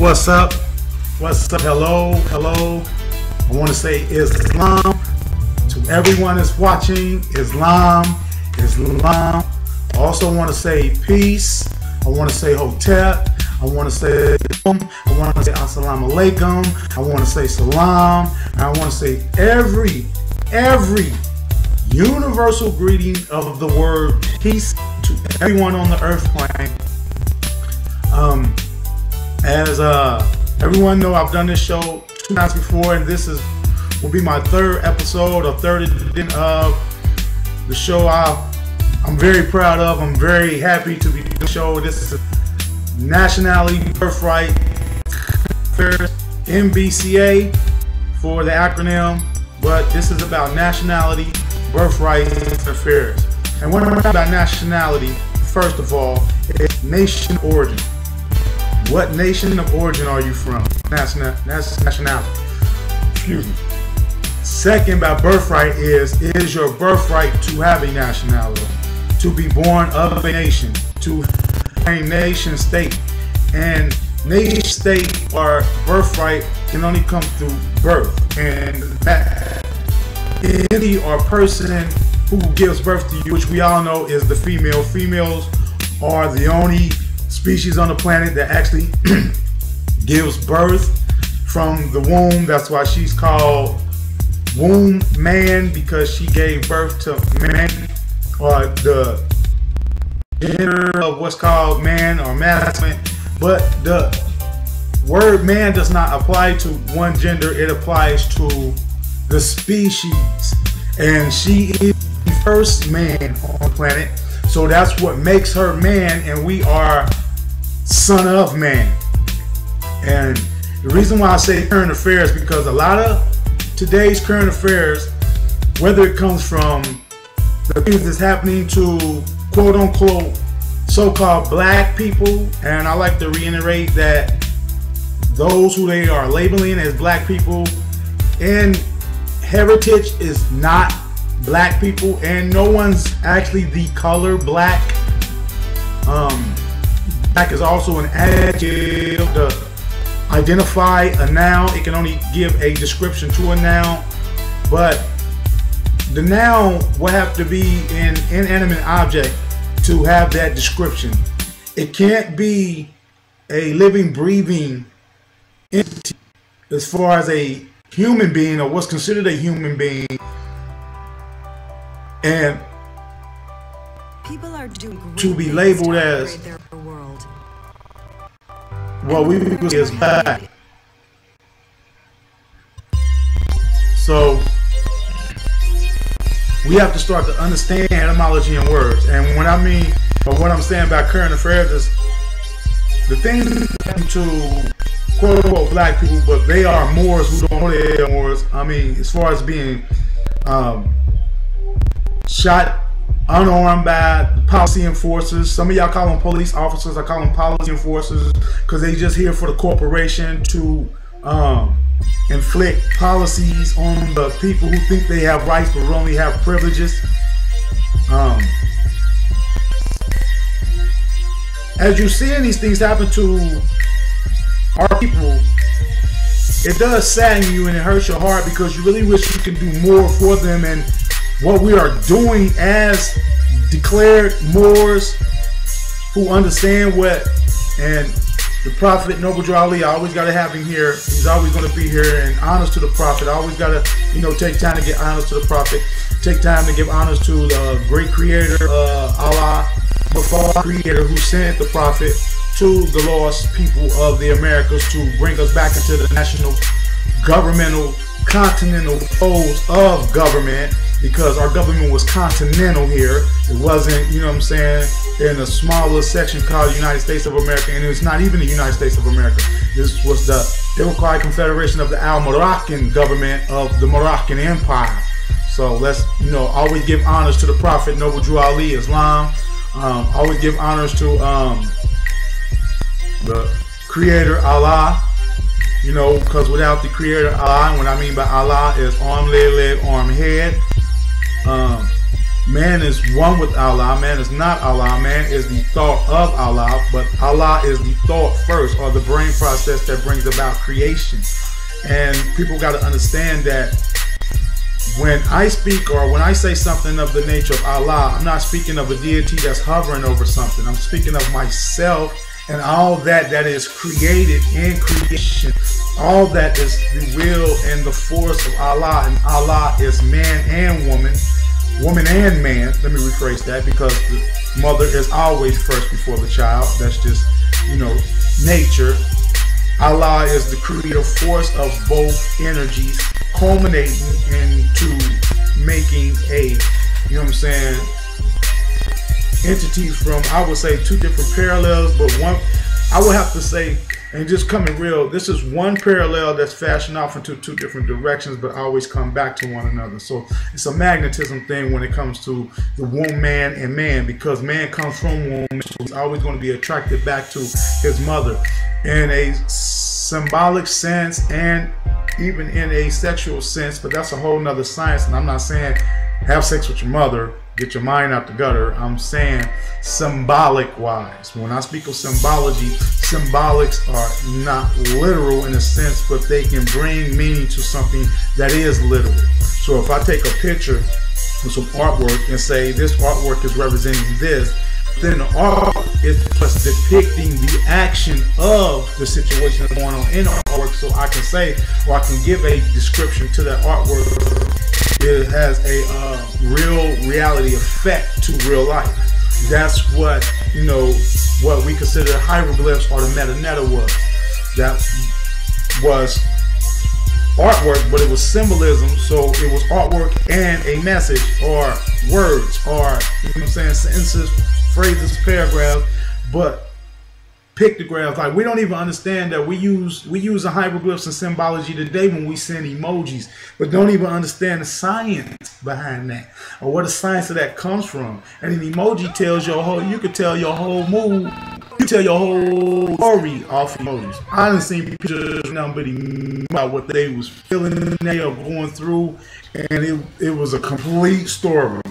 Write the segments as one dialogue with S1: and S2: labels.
S1: What's up? What's up? Hello, hello. I want to say Islam to everyone that's watching. Islam, Islam. I also want to say peace. I want to say hotep. I want to say assalamu alaikum. I want to say salam. I want to say every universal greeting of the word peace to everyone on the earth plane. As everyone know, I've done this show 2 times before, and this will be my 3rd episode or 3rd edition of the show. I'm very proud of. I'm very happy to be doing the show. This is Nationality, Birthright, N.B.C.A. for the acronym, but this is about nationality, birthright, and affairs. And when I'm talking about nationality, first of all, it's nation origin. What nation of origin are you from? That's nationality. Excuse me. Second, about birthright is your birthright to have a nationality, to be born of a nation, to a nation state. And nation state or birthright can only come through birth. And that entity or person who gives birth to you, which we all know is the female. Females are the only species on the planet that actually gives birth from the womb. That's why she's called womb man, because she gave birth to man, or the gender of what's called man or masculine. But the word man does not apply to one gender, it applies to the species, and she is the first man on the planet. So that's what makes her man, and we are son of man. And the reason why I say current affairs, because a lot of today's current affairs, whether it comes from the things that's happening to quote unquote so-called black people, and I like to reiterate that those who they are labeling as black people in heritage is not black people, and no one's actually the color black. Black is also an adjective to identify a noun. It can only give a description to a noun, but the noun will have to be an inanimate object to have that description. It can't be a living, breathing entity as far as a human being, or what's considered a human being. And
S2: people are doing
S1: to be labeled as what we would is black. So we have to start to understand etymology and words. And what I mean, or what I'm saying about current affairs, is the things that happen to quote unquote black people, but they are Moors who don't know they are Moors. I mean, as far as being shot unarmed by policy enforcers. Some of y'all call them police officers. I call them policy enforcers because they just here for the corporation to inflict policies on the people who think they have rights but only have privileges. As you seeing these things happen to our people, it does sadden you and it hurts your heart, because you really wish you could do more for them. And what we are doing as declared Moors who understand what, and the Prophet Noble Drew Ali, I always got to have him here. He's always going to be here, and honors to the Prophet. I always got to, take time to give honors to the Prophet. Take time to give honors to the great creator, Allah, the Father creator, who sent the Prophet to the lost people of the Americas to bring us back into the national, governmental, continental foes of government, because our government was continental here. It wasn't, you know what I'm saying, in a smaller section called the United States of America, and it was not even the United States of America. This was the Iroquois Confederation of the Al-Moroccan government of the Moroccan Empire. So let's, always give honors to the Prophet Noble Drew Ali, Islam. Always give honors to the Creator, Allah. Because without the Creator, Allah, and what I mean by Allah is arm, leg, arm, head. Man is one with Allah. Man is not Allah. Man is the thought of Allah, but Allah is the thought first, or the brain process that brings about creation. And people got to understand that when I speak or when I say something of the nature of Allah, I'm not speaking of a deity that's hovering over something. I'm speaking of myself and all that is created in creation. All that is the will and the force of Allah. And Allah is man and woman. Woman and man, let me rephrase that, because the mother is always first before the child. That's just, nature. Allah is the creative force of both energies, culminating into making a, entity from, I would say, two different parallels, but one, I would have to say, and just coming real, this is one parallel that's fashioned off into two different directions, but always come back to one another. So it's a magnetism thing when it comes to the woman and man, because man comes from woman, so he's always going to be attracted back to his mother in a symbolic sense and even in a sexual sense. But that's a whole nother science, and I'm not saying have sex with your mother, get your mind out the gutter. I'm saying symbolic wise. When I speak of symbology, symbolics are not literal in a sense, but they can bring meaning to something that is literal. So if I take a picture with some artwork and say this artwork is representing this, then the art is just depicting the action of the situation that's going on in the artwork. So I can say, or I can give a description to that artwork. It has a real reality effect to real life. That's what, what we consider hieroglyphs or the metaneta was. That was artwork, but it was symbolism. So it was artwork and a message, or words, or, sentences, phrases, paragraphs, but pictographs. Like, we don't even understand that we use the hieroglyphs and symbology today when we send emojis, but don't even understand the science behind that, or where the science of that comes from. And an emoji tells your whole, you could tell your whole mood, you tell your whole story off emojis. I done seen pictures about what they was feeling, they are going through, and it was a complete story,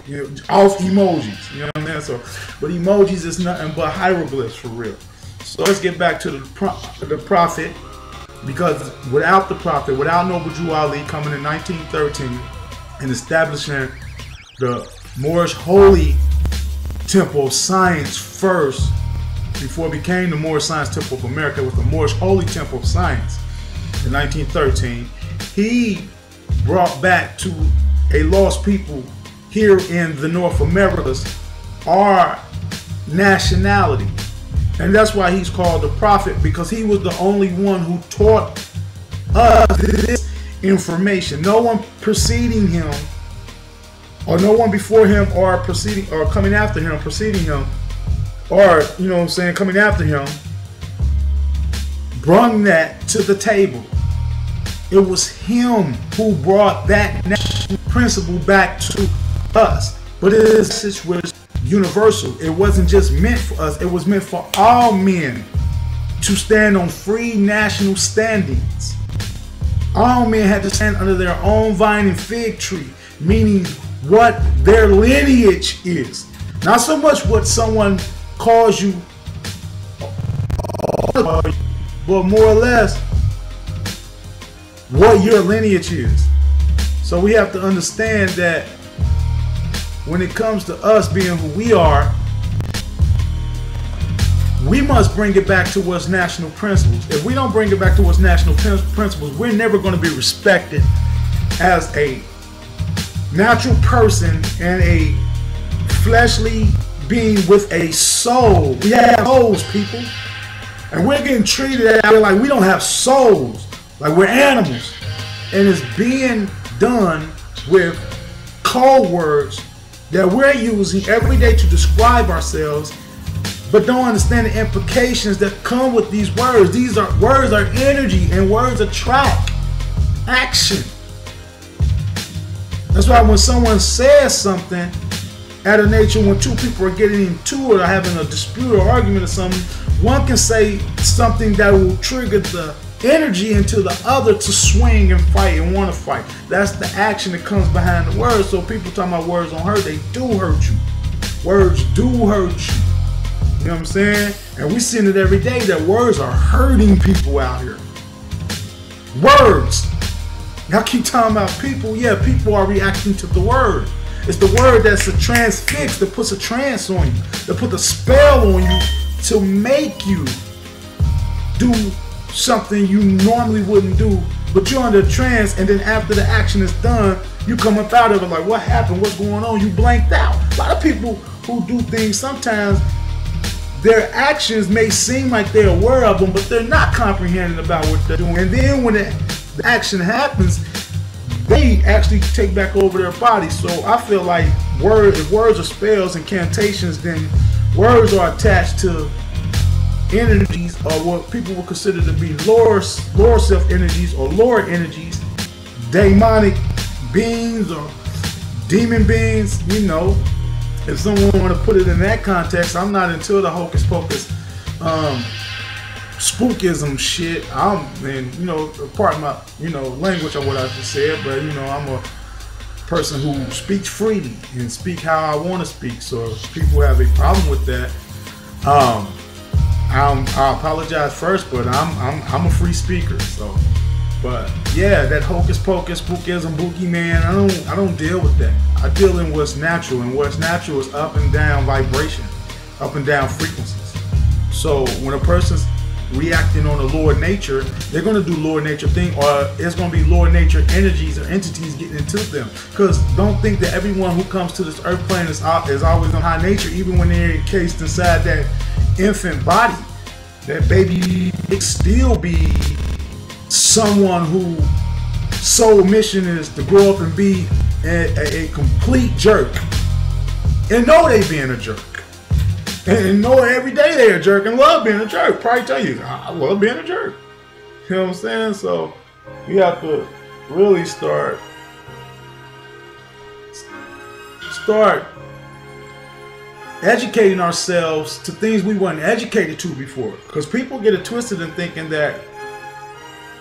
S1: off emojis. You know what I mean? So, but emojis is nothing but hieroglyphs for real. So let's get back to the Prophet, because without the Prophet, without Noble Drew Ali coming in 1913 and establishing the Moorish Holy Temple of Science first, before it became the Moorish Science Temple of America, with the Moorish Holy Temple of Science in 1913, he brought back to a lost people here in the North Americas our nationality. And that's why he's called the Prophet, because he was the only one who taught us this information. No one preceding him, or no one before him, or preceding, or coming after him, preceding him, or coming after him, brought that to the table. It was him who brought that national principle back to us. But it is universal. It wasn't just meant for us, it was meant for all men to stand on free national standings. All men had to stand under their own vine and fig tree, meaning what their lineage is. Not so much what someone calls you, but more or less what your lineage is. So we have to understand that when it comes to us being who we are, we must bring it back to what's national principles. If we don't bring it back to what's national principles, we're never going to be respected as a natural person and a fleshly being with a soul. We have souls, people, and we're getting treated like we don't have souls, like we're animals. And it's being done with code words that we're using every day to describe ourselves, but don't understand the implications that come with these words. These are words are energy, and words attract action. That's why when someone says something at a nature, when two people are getting into it or having a dispute or argument or something, one can say something that will trigger the energy into the other to swing and fight and want to fight. That's the action that comes behind the words. So people talking about words don't hurt, they do hurt you. Words do hurt you. You know what I'm saying? And we seeing it every day that words are hurting people out here. Words. Y'all keep talking about people. Yeah, people are reacting to the word. It's the word that's a transfix, that puts a trance on you, that puts a spell on you to make you do something you normally wouldn't do, but you're under a trance, and then after the action is done, you come up out of it like, what happened? What's going on? You blanked out. A lot of people who do things, sometimes their actions may seem like they're aware of them, but they're not comprehending about what they're doing. And then when the action happens, they actually take back over their body. So I feel like if words are spells, incantations, then words are attached to energies, or what people would consider to be lower self energies or lower energies, demonic beings or demon beings. You know, if someone want to put it in that context, I'm not into the hocus pocus spookism shit. And you know, part of my, you know, language or what I just said, but you know, I'm a person who speaks freely and speak how I want to speak. So if people have a problem with that, I apologize first, but I'm a free speaker. So, but yeah, that hocus pocus, spookism, boogeyman, I don't deal with that. I deal in what's natural, and what's natural is up and down vibration, up and down frequencies. So when a person's reacting on a lower nature, they're going to do lower nature thing, or it's going to be lower nature energies or entities getting into them. Because don't think that everyone who comes to this earth plane is always on high nature. Even when they're encased inside that infant body, that baby can still be someone whose sole mission is to grow up and be a complete jerk, and know they being a jerk. And know every day they're a jerk and love being a jerk. Probably tell you, I love being a jerk. You know what I'm saying? So we have to really start educating ourselves to things we weren't educated to before. Because people get it twisted in thinking that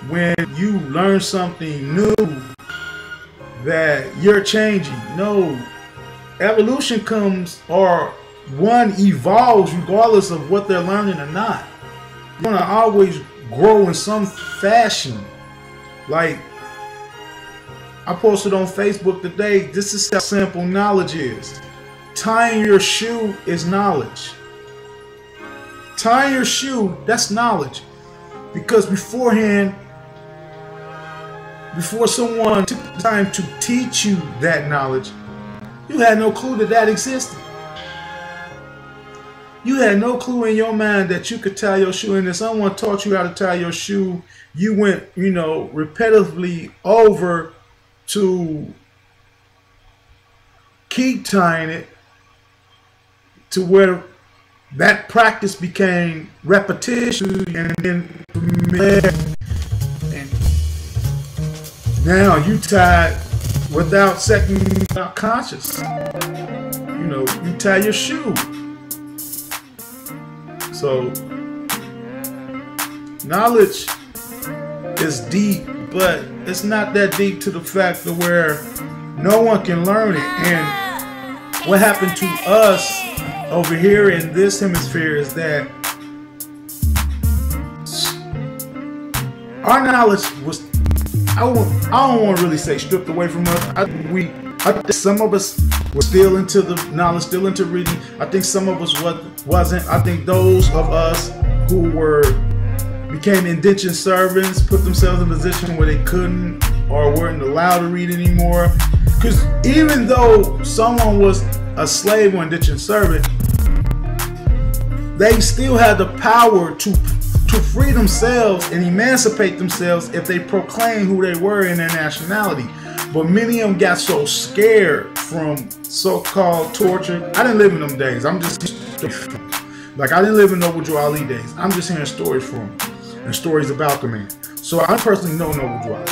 S1: when you learn something new that you're changing. No, evolution comes, or one evolves regardless of what they're learning or not. You're gonna always grow in some fashion. Like I posted on Facebook today, this is how simple knowledge is. Tying your shoe is knowledge. Tying your shoe, that's knowledge. Because beforehand, before someone took the time to teach you that knowledge, you had no clue that that existed. You had no clue in your mind that you could tie your shoe, and if someone taught you how to tie your shoe, you went, you know, repetitively over to keep tying it to where that practice became repetition, and then and now you tied without second, without conscious. You know, you tie your shoe. So knowledge is deep, but it's not that deep to the fact that where no one can learn it. And what happened to us over here in this hemisphere is that our knowledge was, I don't want to really say stripped away from us. I think some of us were still into the knowledge, still into reading. I think some of us wasn't. I think those of us who became indentured servants put themselves in a position where they couldn't or weren't allowed to read anymore. Because even though someone was a slave or indentured servant, they still had the power to free themselves and emancipate themselves if they proclaim who they were in their nationality. But many of them got so scared from so-called torture. I didn't live in them days. I'm just like, I didn't live in Noble Drew Ali days. I'm just hearing stories from him and stories about the man. So I personally know Noble Drew Ali.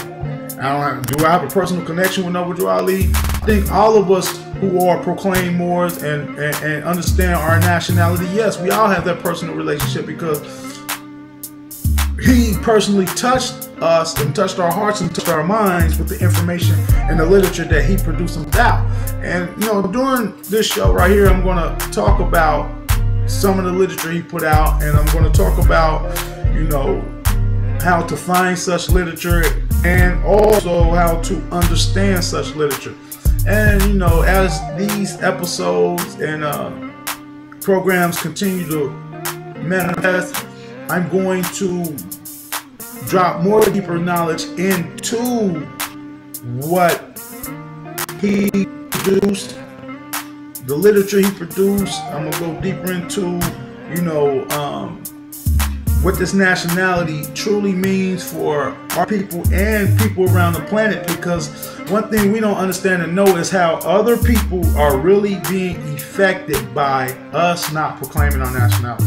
S1: Do I have a personal connection with Noble Drew Ali? I think all of us who are proclaimed Moors and understand our nationality, yes, we all have that personal relationship, because he personally touched us and touched our hearts and touched our minds with the information and the literature that he produced himself. And you know, during this show right here, I'm going to talk about some of the literature he put out, and I'm going to talk about, you know, how to find such literature and also how to understand such literature. And you know, as these episodes and programs continue to manifest, I'm going to drop more deeper knowledge into what he produced, the literature he produced. I'm gonna go deeper into, you know, what this nationality truly means for our people and people around the planet, because one thing we don't understand and know is how other people are really being affected by us not proclaiming our nationality.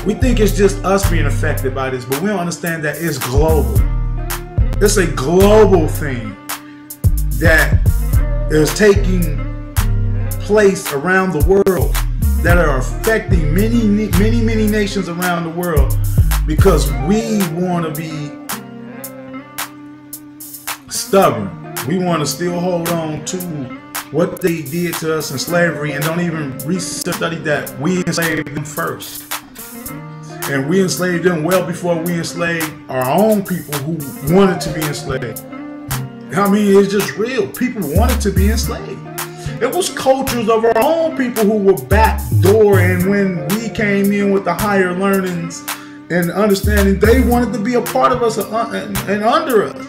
S1: We think it's just us being affected by this, but we don't understand that it's global. It's a global thing that is taking place around the world, that are affecting many nations around the world, because we want to be stubborn. We want to still hold on to what they did to us in slavery and don't even study that we enslaved them first. And we enslaved them well before we enslaved our own people who wanted to be enslaved. I mean, it's just real. People wanted to be enslaved. It was cultures of our own people who were backdoor, and when we came in with the higher learnings and understanding, they wanted to be a part of us and under us.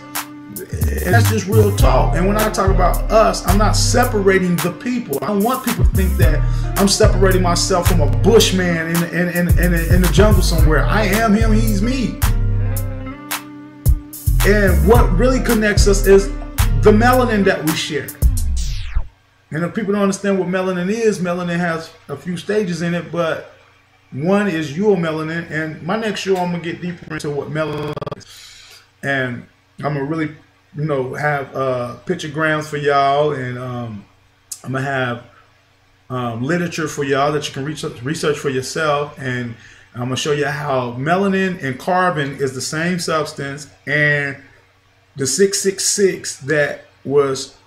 S1: And that's just real talk. And when I talk about us, I'm not separating the people. I don't want people to think that I'm separating myself from a bushman in the jungle somewhere. I am him, he's me. And what really connects us is the melanin that we share. And if people don't understand what melanin has a few stages in it, but one is uromelanin. And my next show, I'm going to get deeper into what melanin is. And I'm going to really, you know, have pictograms for y'all, and I'm going to have literature for y'all that you can research for yourself. And I'm going to show you how melanin and carbon is the same substance, and the 666 that was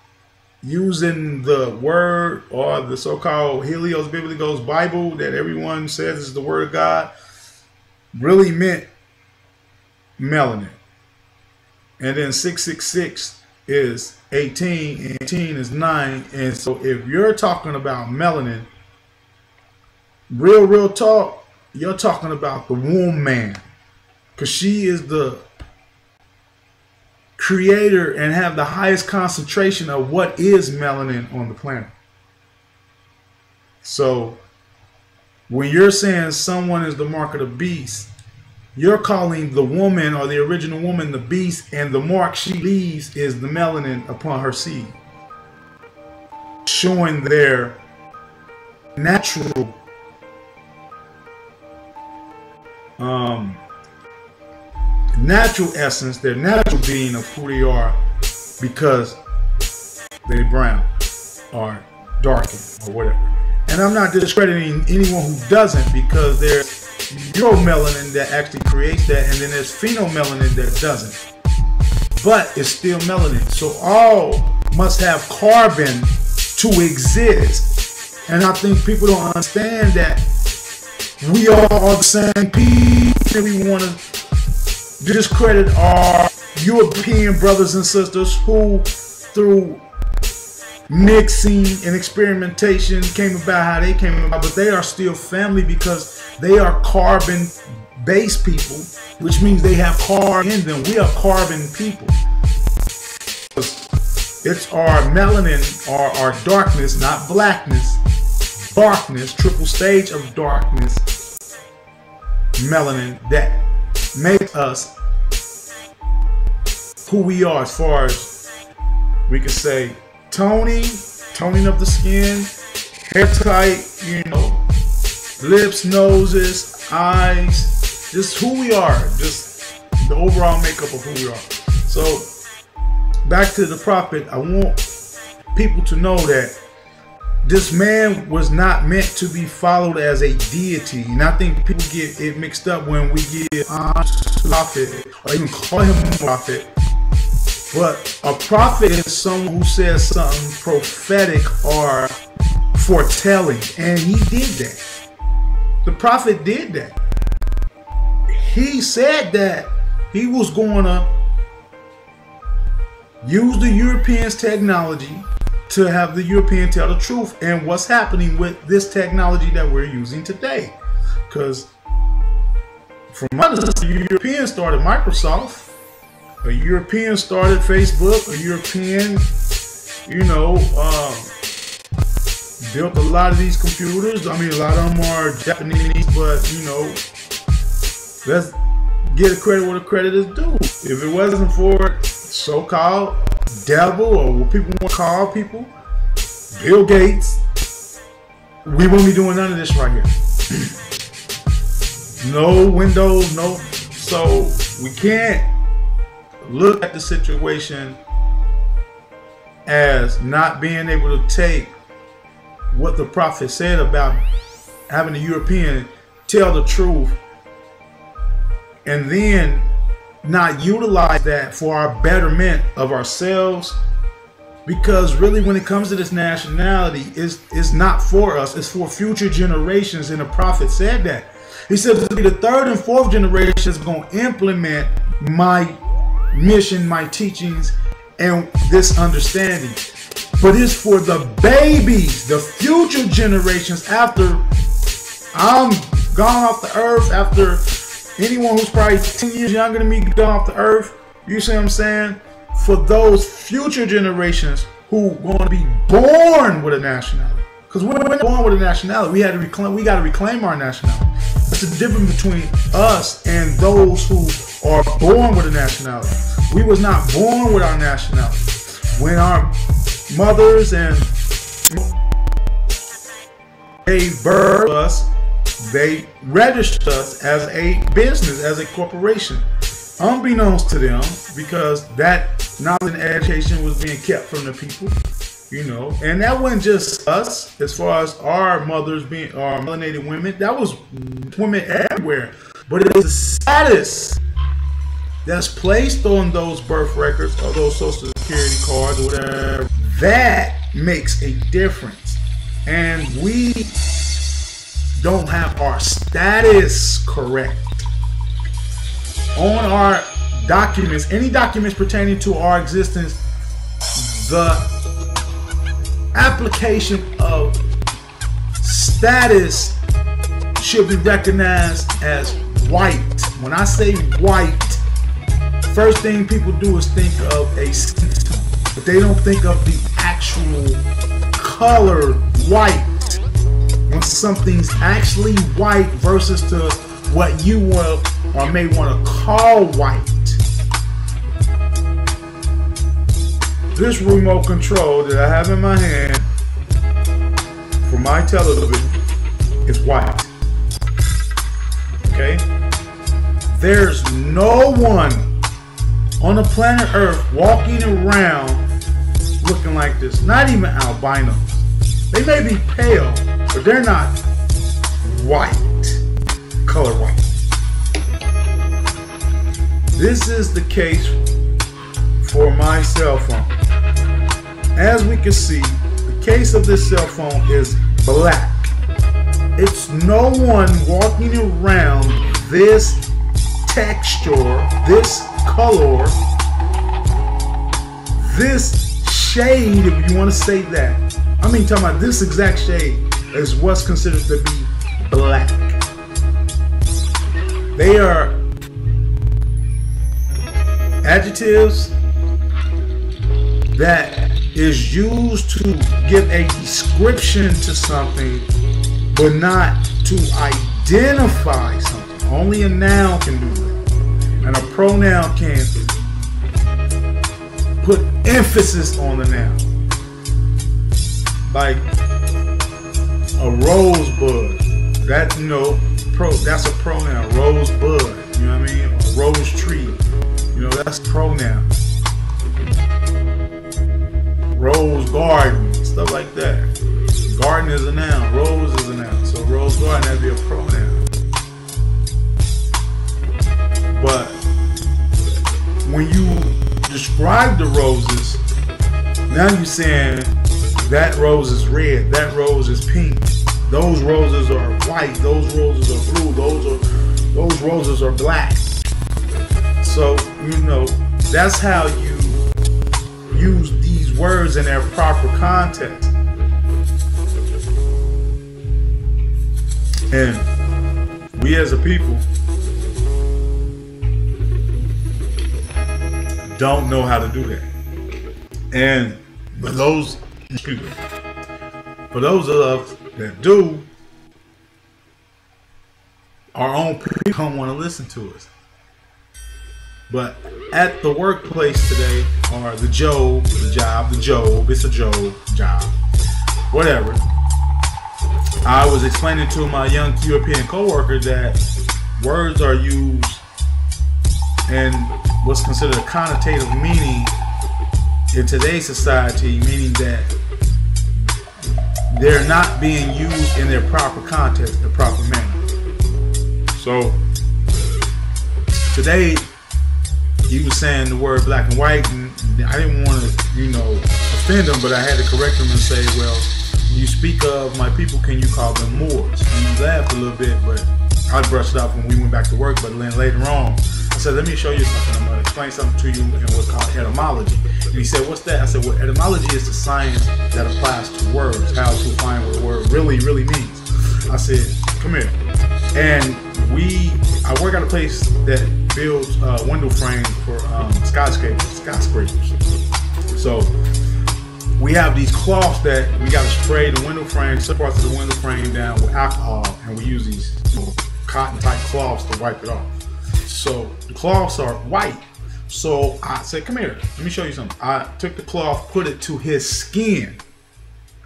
S1: using the word, or the so-called Helios Biblicos Bible that everyone says is the word of God, really meant melanin. And then 666 is 18, and 18 is 9. And so if you're talking about melanin, real talk, you're talking about the womb man, because she is the creator and have the highest concentration of what is melanin on the planet. So when you're saying someone is the mark of the beast, you're calling the woman, or the original woman, the beast, and the mark she leaves is the melanin upon her seed, showing their natural essence, their natural being of who they are, because they're brown or darkened or whatever. And I'm not discrediting anyone who doesn't, because there's uromelanin that actually creates that, and then there's phenomelanin that doesn't, but it's still melanin. So all must have carbon to exist. And I think people don't understand that we all are the same people. We want to discredit our European brothers and sisters who, through mixing and experimentation, came about how they came about, but they are still family because they are carbon based people, which means they have carbon in them. We are carbon people. It's our melanin, our darkness, not blackness, darkness, triple stage of darkness, melanin, that makes us who we are, as far as we can say toning of the skin, hair type, you know, lips, noses, eyes, just who we are, just the overall makeup of who we are. So back to the prophet, I want people to know that this man was not meant to be followed as a deity. And I think people get it mixed up when we give honor to prophet or even call him a prophet. But a prophet is someone who says something prophetic or foretelling. And he did that. The prophet did that. He said that he was going to use the Europeans' technology to have the European tell the truth and what's happening with this technology that we're using today. Because from my understanding, the Europeans started Microsoft, a European started Facebook, a European, built a lot of these computers. I mean, a lot of them are Japanese, but let's get credit where the credit is due. If it wasn't for so-called devil, or what people want to call people, Bill Gates, we won't be doing none of this right here. No Windows, no. So we can't look at the situation as not being able to take what the prophet said about having the European tell the truth and then not utilize that for our betterment of ourselves. Because really, when it comes to this nationality, it's not for us, it's for future generations. And the prophet said that. He said it'll be the third and fourth generation is going to implement my mission, my teachings, and this understanding. But it's for the babies, the future generations after I'm gone off the earth, after anyone who's probably 10 years younger than me gone off the earth. You see what I'm saying? For those future generations who are going to be born with a nationality. Because when we're born with a nationality, we got to reclaim our nationality. That's the difference between us and those who are born with a nationality. We was not born with our nationality. When our mothers and gave birth to us, they registered us as a business, as a corporation, unbeknownst to them, because that knowledge and education was being kept from the people, and that wasn't just us. As far as our mothers being our melanated women, that was women everywhere. But it is a status that's placed on those birth records or those social security cards or whatever that makes a difference. And we don't have our status correct on our documents, any documents pertaining to our existence. The application of status should be recognized as white. When I say white, first thing people do is think of a skin tone, but they don't think of the actual color white. When something's actually white versus to what you want or may want to call white. This remote control that I have in my hand for my television is white. Okay? There's no one on the planet Earth walking around looking like this. Not even albinos. They may be pale, but they're not white, color white. This is the case for my cell phone. As we can see, the case of this cell phone is black. It's no one walking around this texture, this color, this shade, if you want to say that. I mean, talking about this exact shade is what's considered to be black. They are adjectives that is used to give a description to something, but not to identify something. Only a noun can do that. And a pronoun can put emphasis on the noun. Like a rosebud. That, that's a pronoun. Rosebud. You know what I mean? A rose tree. That's a pronoun. Rose garden, stuff like that. Garden is a noun, rose is a noun. So rose garden, that'd be a pronoun. But when you describe the roses, now you're saying that rose is red, that rose is pink, those roses are white, those roses are blue, those roses are black. So, you know, that's how you use these words in their proper context. And we as a people don't know how to do that. And for those of us that do, our own people don't want to listen to us. But at the workplace today, or it's a job, whatever, I was explaining to my young European coworker that words are used in what's considered a connotative meaning in today's society, meaning that they're not being used in their proper context, the proper manner. So today he was saying the word black and white, and I didn't want to, you know, offend him, but I had to correct him and say, well, when you speak of my people, can you call them Moors? And he laughed a little bit, but I brushed it off when we went back to work. But then later on, I said, let me show you something. I'm going to explain something to you in what's called etymology. And he said, what's that? I said, well, etymology is the science that applies to words, how to find what a word really means. I said, come here. And I work at a place that builds window frames for skyscrapers. So we have these cloths that we got to spray the window frame, some parts of the window frame down with alcohol, and we use these cotton type cloths to wipe it off. So the cloths are white. So I said, come here, let me show you something. I took the cloth, put it to his skin.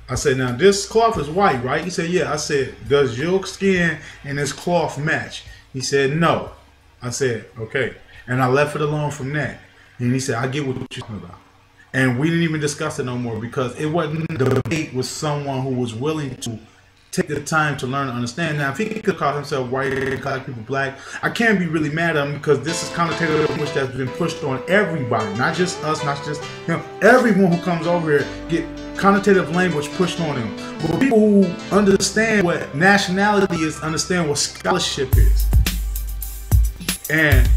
S1: I said, now this cloth is white, right? He said, yeah. I said, does your skin and this cloth match? He said, no. I said, okay. And I left it alone from that. And he said, I get what you're talking about. And we didn't even discuss it no more because it wasn't a debate with someone who was willing to take the time to learn and understand. Now, if he could call himself white and call people black, I can't be really mad at him because this is connotative language that's been pushed on everybody, not just us, not just him. Everyone who comes over here get connotative language pushed on them. But people who understand what nationality is, understand what scholarship is. And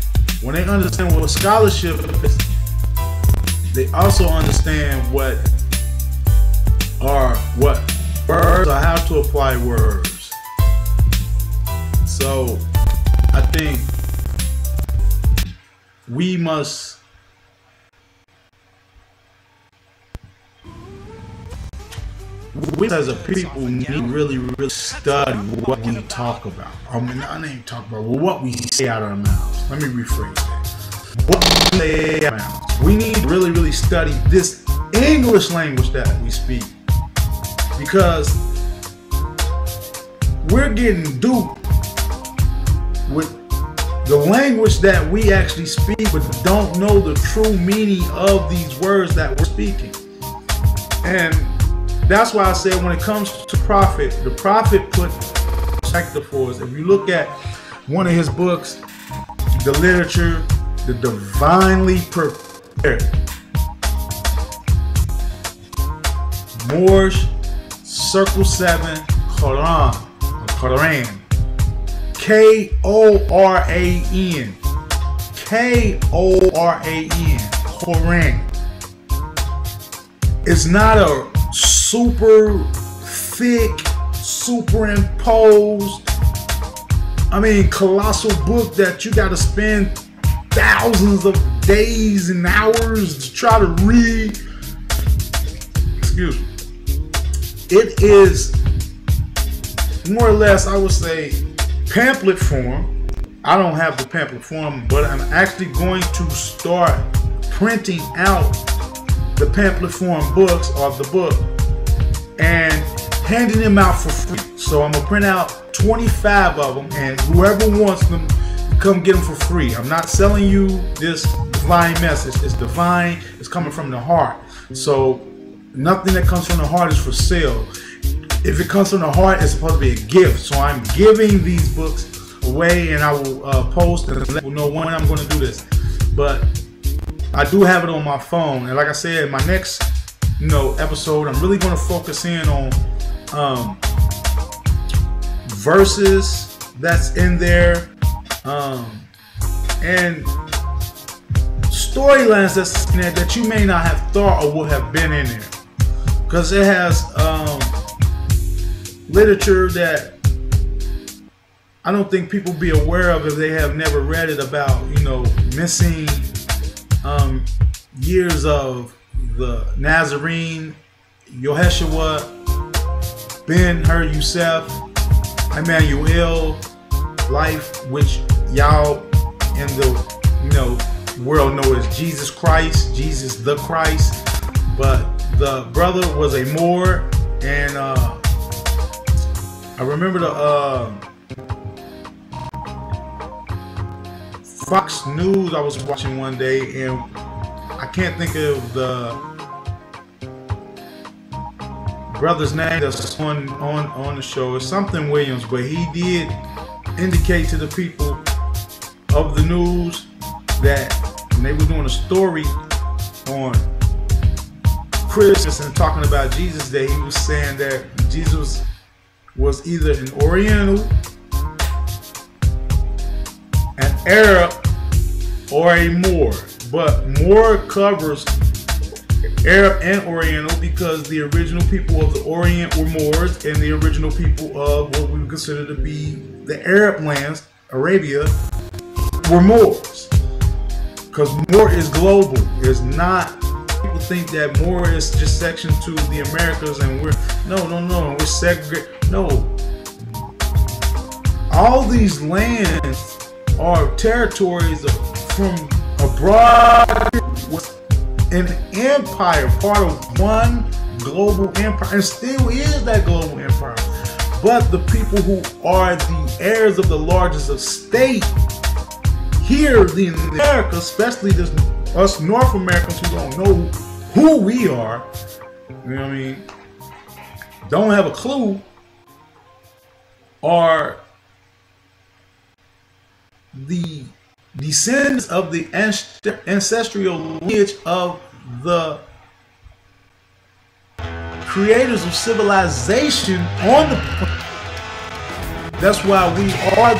S1: when they understand what scholarship is, they also understand what words or how to apply words. So I think we must as a people need to really study what we talk about. I mean, not even talk about, well, what we say out of our mouths. Let me rephrase that. What we say out of our mouths. We need to really study this English language that we speak, because we're getting duped with the language that we actually speak, but don't know the true meaning of these words that we're speaking. And that's why I said when it comes to prophet, the prophet put perspective for us. If you look at one of his books, the literature, the divinely prepared, Moorish, Circle 7, Quran, Koran, K-O-R-A-N, K-O-R-A-N, Koran. It's not a super thick, superimposed, colossal book that you got to spend thousands of days and hours to try to read. Excuse me. It is more or less, I would say, pamphlet form. I don't have the pamphlet form, but I'm actually going to start printing out the pamphlet form books of the book and handing them out for free. So I'm gonna print out 25 of them, and whoever wants them, come get them for free. I'm not selling you this divine message. It's divine. It's coming from the heart. So nothing that comes from the heart is for sale. If it comes from the heart, it's supposed to be a gift. So I'm giving these books away, and I will post and let people know when I'm going to do this. But I do have it on my phone, and like I said, my next episode, I'm really going to focus in on verses that's in there, and storylines that's in there that you may not have thought or would have been in there, because it has literature that I don't think people be aware of if they have never read it, about missing years of the Nazarene, Yehoshua, Ben Hur Yosef, Emmanuel life, which y'all in the world know as Jesus Christ, Jesus the Christ, but the brother was a Moor. And I remember the Fox News I was watching one day, and I can't think of the brother's name that's on the show. It's something Williams, but he did indicate to the people of the news that when they were doing a story on Christmas and talking about Jesus Day, he was saying that Jesus was either an Oriental, an Arab, or a Moor. But Moor covers Arab and Oriental, because the original people of the Orient were Moors, and the original people of what we would consider to be the Arab lands, Arabia, were Moors. Because Moor is global. It's not, people think that Moor is just sectioned to the Americas and we're, no, we're segregated. No. All these lands are territories from abroad, an empire, part of one global empire, and still is that global empire. But the people who are the heirs of the largest estate here in America, especially us North Americans who don't know who we are, don't have a clue, are the descendants of the ancestral lineage of the creators of civilization on the planet. That's why we are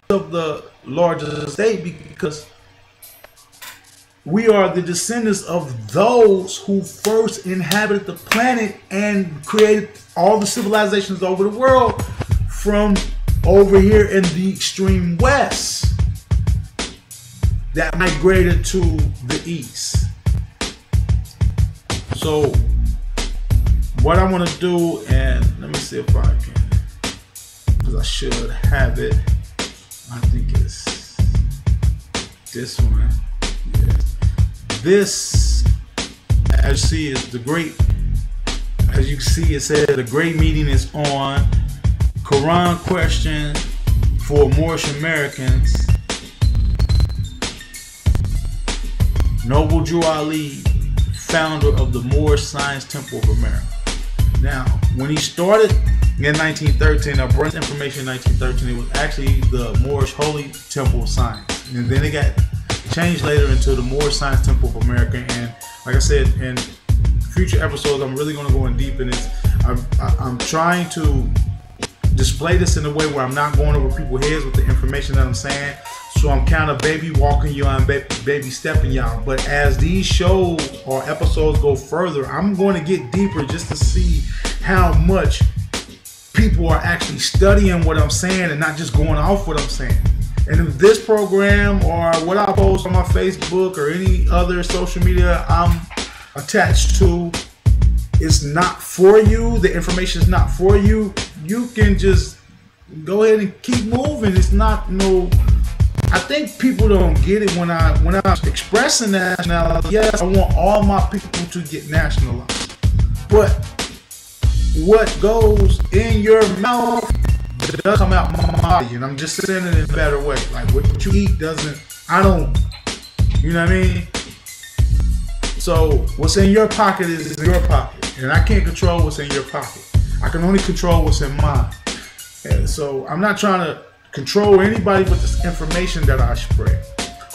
S1: the largest state, because we are the descendants of those who first inhabited the planet and created all the civilizations over the world from over here in the extreme west that migrated to the east. So what I want to do, and let me see if I can, because I should have it. I think it's this one. Yeah. This, as you see, is the great, as you can see, it says the great meeting is on. Quran question for Moorish Americans. Noble Drew Ali, founder of the Moorish Science Temple of America. Now, when he started in 1913, I brought information in 1913, it was actually the Moorish Holy Temple of Science. And then it got changed later into the Moorish Science Temple of America. And like I said, in future episodes, I'm really going to go in deep in this. I'm trying to display this in a way where I'm not going over people's heads with the information that I'm saying. So I'm kind of baby walking you and baby stepping y'all. But as these shows or episodes go further, I'm going to get deeper just to see how much people are actually studying what I'm saying and not just going off what I'm saying. And if this program or what I post on my Facebook or any other social media I'm attached to is not for you, the information is not for you, you can just go ahead and keep moving. It's not I think people don't get it when I'm expressing nationality. Yes, I want all my people to get nationalized. But what goes in your mouth does come out my body, and I'm just saying it in a better way. Like what you eat doesn't, you know what I mean? So what's in your pocket is in your pocket, and I can't control what's in your pocket. I can only control what's in mine. And so I'm not trying to control anybody with this information that I spread.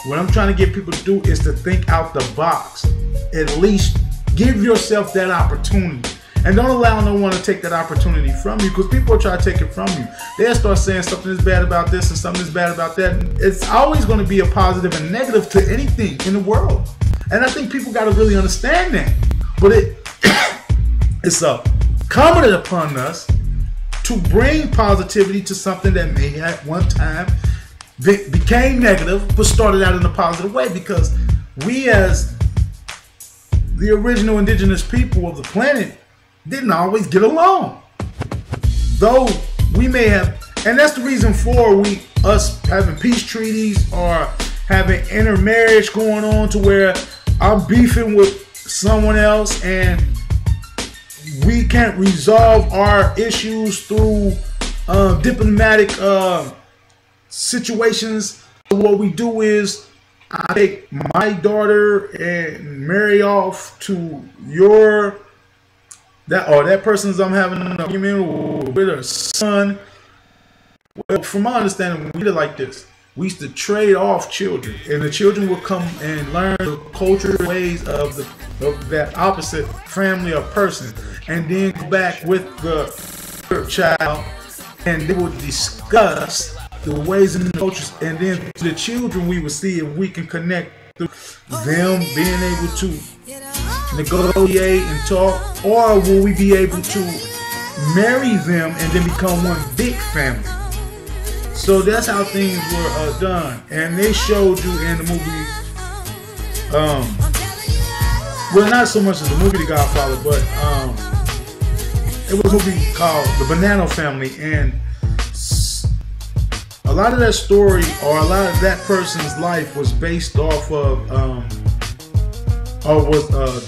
S1: What I'm trying to get people to do is to think out the box. At least give yourself that opportunity. And don't allow no one to take that opportunity from you, because people will try to take it from you. They'll start saying something is bad about this and something is bad about that. And it's always going to be a positive and negative to anything in the world. And I think people got to really understand that. But it's incumbent upon us to bring positivity to something that may at one time became negative, but started out in a positive way, because we as the original indigenous people of the planet didn't always get along. Though we may have, and that's the reason for us having peace treaties or having intermarriage going on, to where I'm beefing with someone else and we can't resolve our issues through diplomatic situations. What we do is I take my daughter and marry off to that person's I'm having an argument with her son. Well, from my understanding, we did it like this. We used to trade off children, and the children would come and learn the culture ways of that opposite family or person, and then go back with the third child, and they would discuss the ways and the cultures, and then the children we would see if we can connect through them being able to negotiate and talk, or will we be able to marry them and then become one big family? So that's how things were done, and they showed you in the movie. Well, not so much as the movie The Godfather, but it was a movie called The Banana Family, and a lot of that story, or a lot of that person's life, was based off of,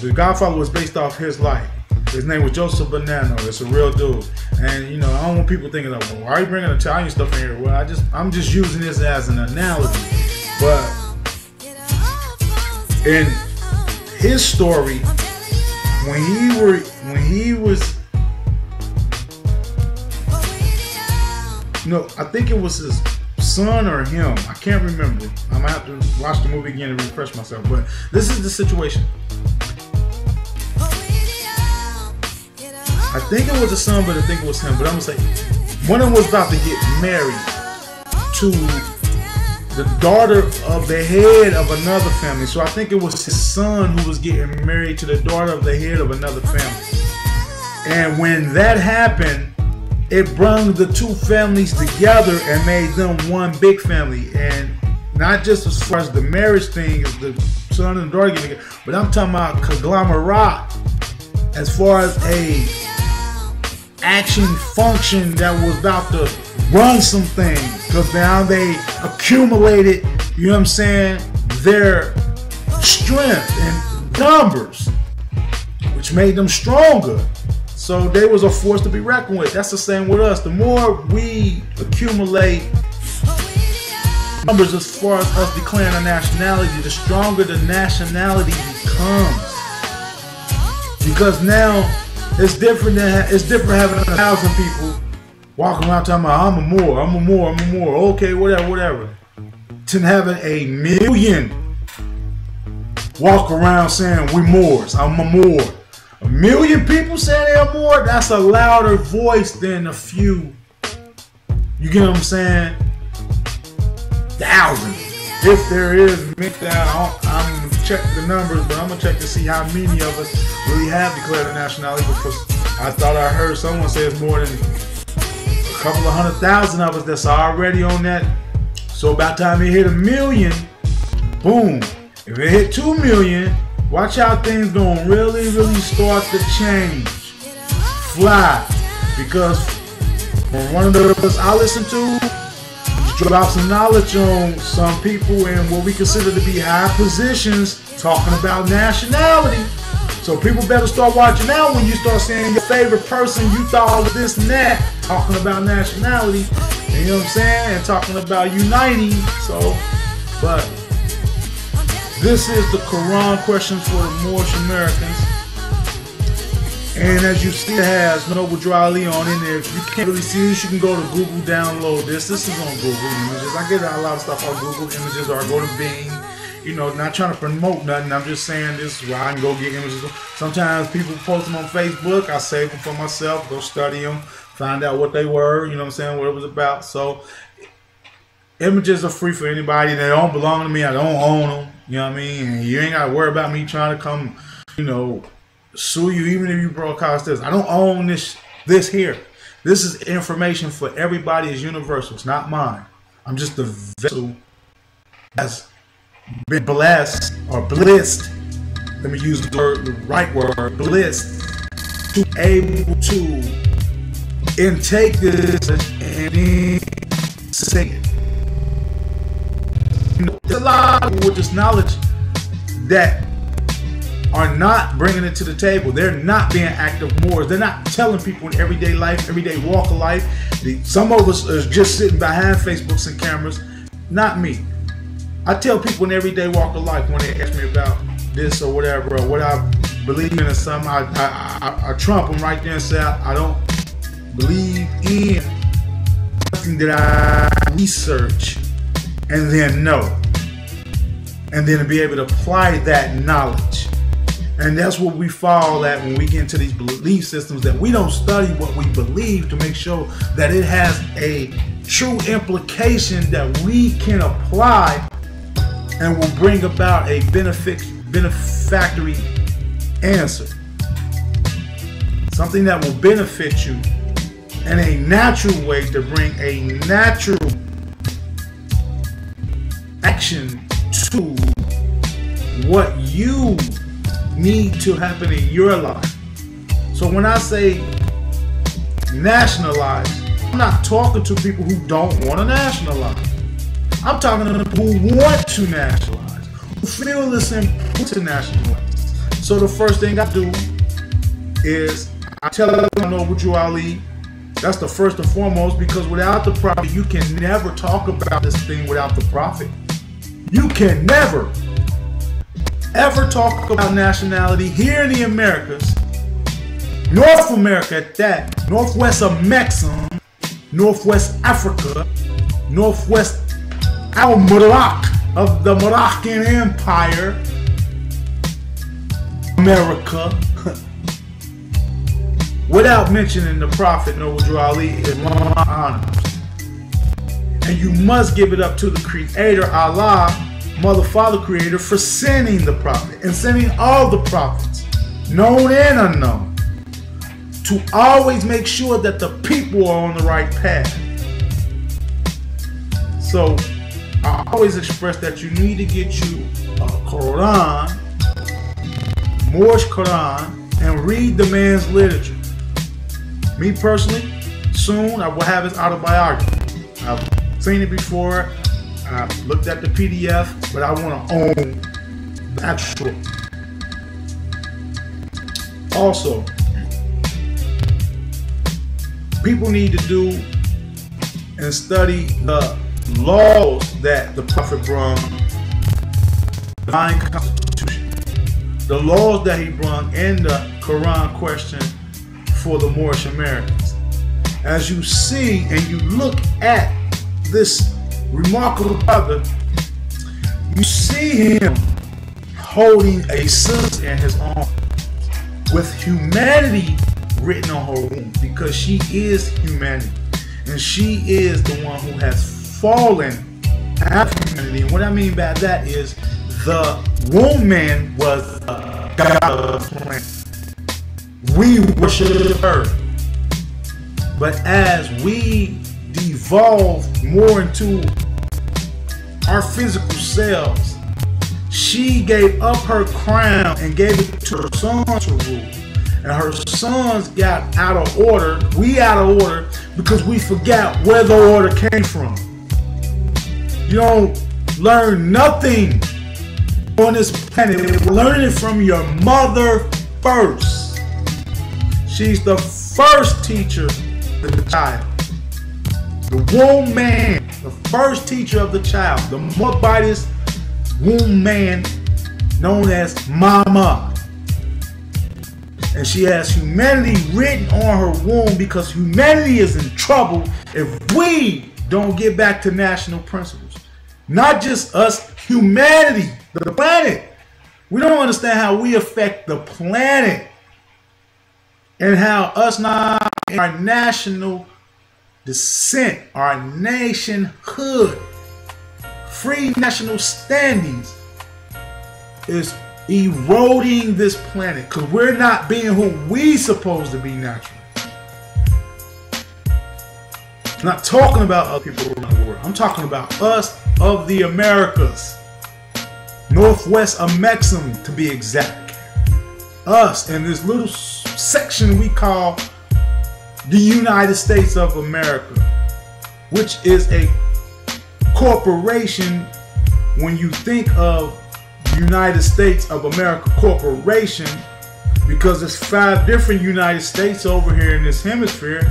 S1: The Godfather was based off his life. His name was Joseph Bonanno. It's a real dude, and you know, I don't want people thinking that, well, why are you bringing Italian stuff in here? Well, I'm just using this as an analogy. But in his story, when he was, no, I think it was his son or him. I can't remember. I'm gonna have to watch the movie again and refresh myself. But this is the situation. I think it was a son, but I think it was him. But I'm gonna say one of them was about to get married to the daughter of the head of another family. So I think it was his son who was getting married to the daughter of the head of another family. And when that happened, it brought the two families together and made them one big family. And not just as far as the marriage thing, as the son and the daughter getting together, but I'm talking about conglomerate as far as a action function that was about to run some things, because now they accumulated, you know what I'm saying, their strength and numbers, which made them stronger. So they was a force to be reckoned with. That's the same with us. The more we accumulate numbers as far as us declaring a nationality, the stronger the nationality becomes. Because now it's different having 1,000 people walking around talking about I'm a Moor, okay, whatever. To having 1,000,000 walk around saying we Moors, I'm a Moor. 1,000,000 people saying they're Moor, that's a louder voice than a few. You get what I'm saying? Thousands. If there is, I'm going to check the numbers, but I'm going to check to see how many of us really have declared a nationality, because I thought I heard someone say it's more than a couple of 100,000 of us that's already on that. So by the time it hit 1,000,000, boom. If it hit 2,000,000, watch how things gonna really start to change. Fly. Because from one of those I listen to, drop some knowledge on some people in what we consider to be high positions talking about nationality. So people better start watching out when you start seeing your favorite person you thought was this and that talking about nationality. You know what I'm saying? And talking about uniting. So, but this is the Quran question for the Moorish Americans. And as you see, it has Noble Drew Ali on it. And if you can't really see this, you can go to Google, download this. This is on Google Images. I get a lot of stuff on Google Images, or I go to Bing. You know, not trying to promote nothing. I'm just saying this is where I can go get images. Sometimes people post them on Facebook. I save them for myself, go study them, find out what they were, you know what I'm saying, what it was about. So images are free for anybody. They don't belong to me. I don't own them. You know what I mean? And you ain't got to worry about me trying to come, you know, sue you even if you broadcast this. I don't own this here. This is information for everybody. It's universal. It's not mine. I'm just the vessel that's been blessed or blissed. Let me use the right word, blissed, to be able to intake this and then say it. You know, there's a lot of people with this knowledge that are not bringing it to the table. They're not being active Moors. They're not telling people in everyday life, everyday walk of life. Some of us are just sitting behind Facebooks and cameras. Not me. I tell people in everyday walk of life when they ask me about this or whatever, or what I believe in or something, I trump them right there and say I don't believe in something that I research and then know, and then to be able to apply that knowledge. And that's what we fall at when we get into these belief systems, that we don't study what we believe to make sure that it has a true implication that we can apply and will bring about a benefactory answer. Something that will benefit you in a natural way, to bring a natural action to what you need to happen in your life. So when I say nationalize, I'm not talking to people who don't want to nationalize. I'm talking to people who want to nationalize, who feel it's important to nationalize. So the first thing I do is I tell them Noble Drew Ali. That's the first and foremost, because without the prophet, you can never talk about this thing without the prophet. You can never, ever talk about nationality here in the Americas, North America at that, Northwest of Mexico, Northwest Africa, Northwest Al-Morocco of the Moroccan Empire, America, without mentioning the Prophet Noble Drew Ali is one honors. And you must give it up to the Creator, Allah, Mother, Father, Creator, for sending the Prophet and sending all the prophets, known and unknown, to always make sure that the people are on the right path. So I always express that you need to get you a Quran, Moorish Quran, and read the man's literature. Me personally, soon I will have his autobiography. I've seen it before, I've looked at the PDF, but I want to own the actual. Also, people need to do and study the laws that the Prophet brought, the divine constitution, the laws that he brought in the Quran question for the Moorish Americans. As you see and you look at this remarkable brother, you see him holding a sister in his arms with humanity written on her womb, because she is humanity and she is the one who has fallen out of humanity. And what I mean by that is the woman was the god of the planet. We worship her. But as we devolve more into our physical selves, she gave up her crown and gave it to her son to rule. And her sons got out of order. We out of order because we forgot where the order came from. You don't learn nothing on this planet. Learn it from your mother first. She's the first teacher of the child. The womb man, the first teacher of the child. The Moabitist womb man known as Mama. And she has humanity written on her womb because humanity is in trouble if we don't get back to national principles. Not just us, humanity, the planet. We don't understand how we affect the planet and how us not our national descent, our nationhood, free national standings is eroding this planet because we're not being who we supposed to be naturally. I'm not talking about other people around the world. I'm talking about us of the Americas. Northwest of Mexico to be exact. Us in this little section we call the United States of America, which is a corporation. When you think of United States of America Corporation, because there's 5 different United States over here in this hemisphere,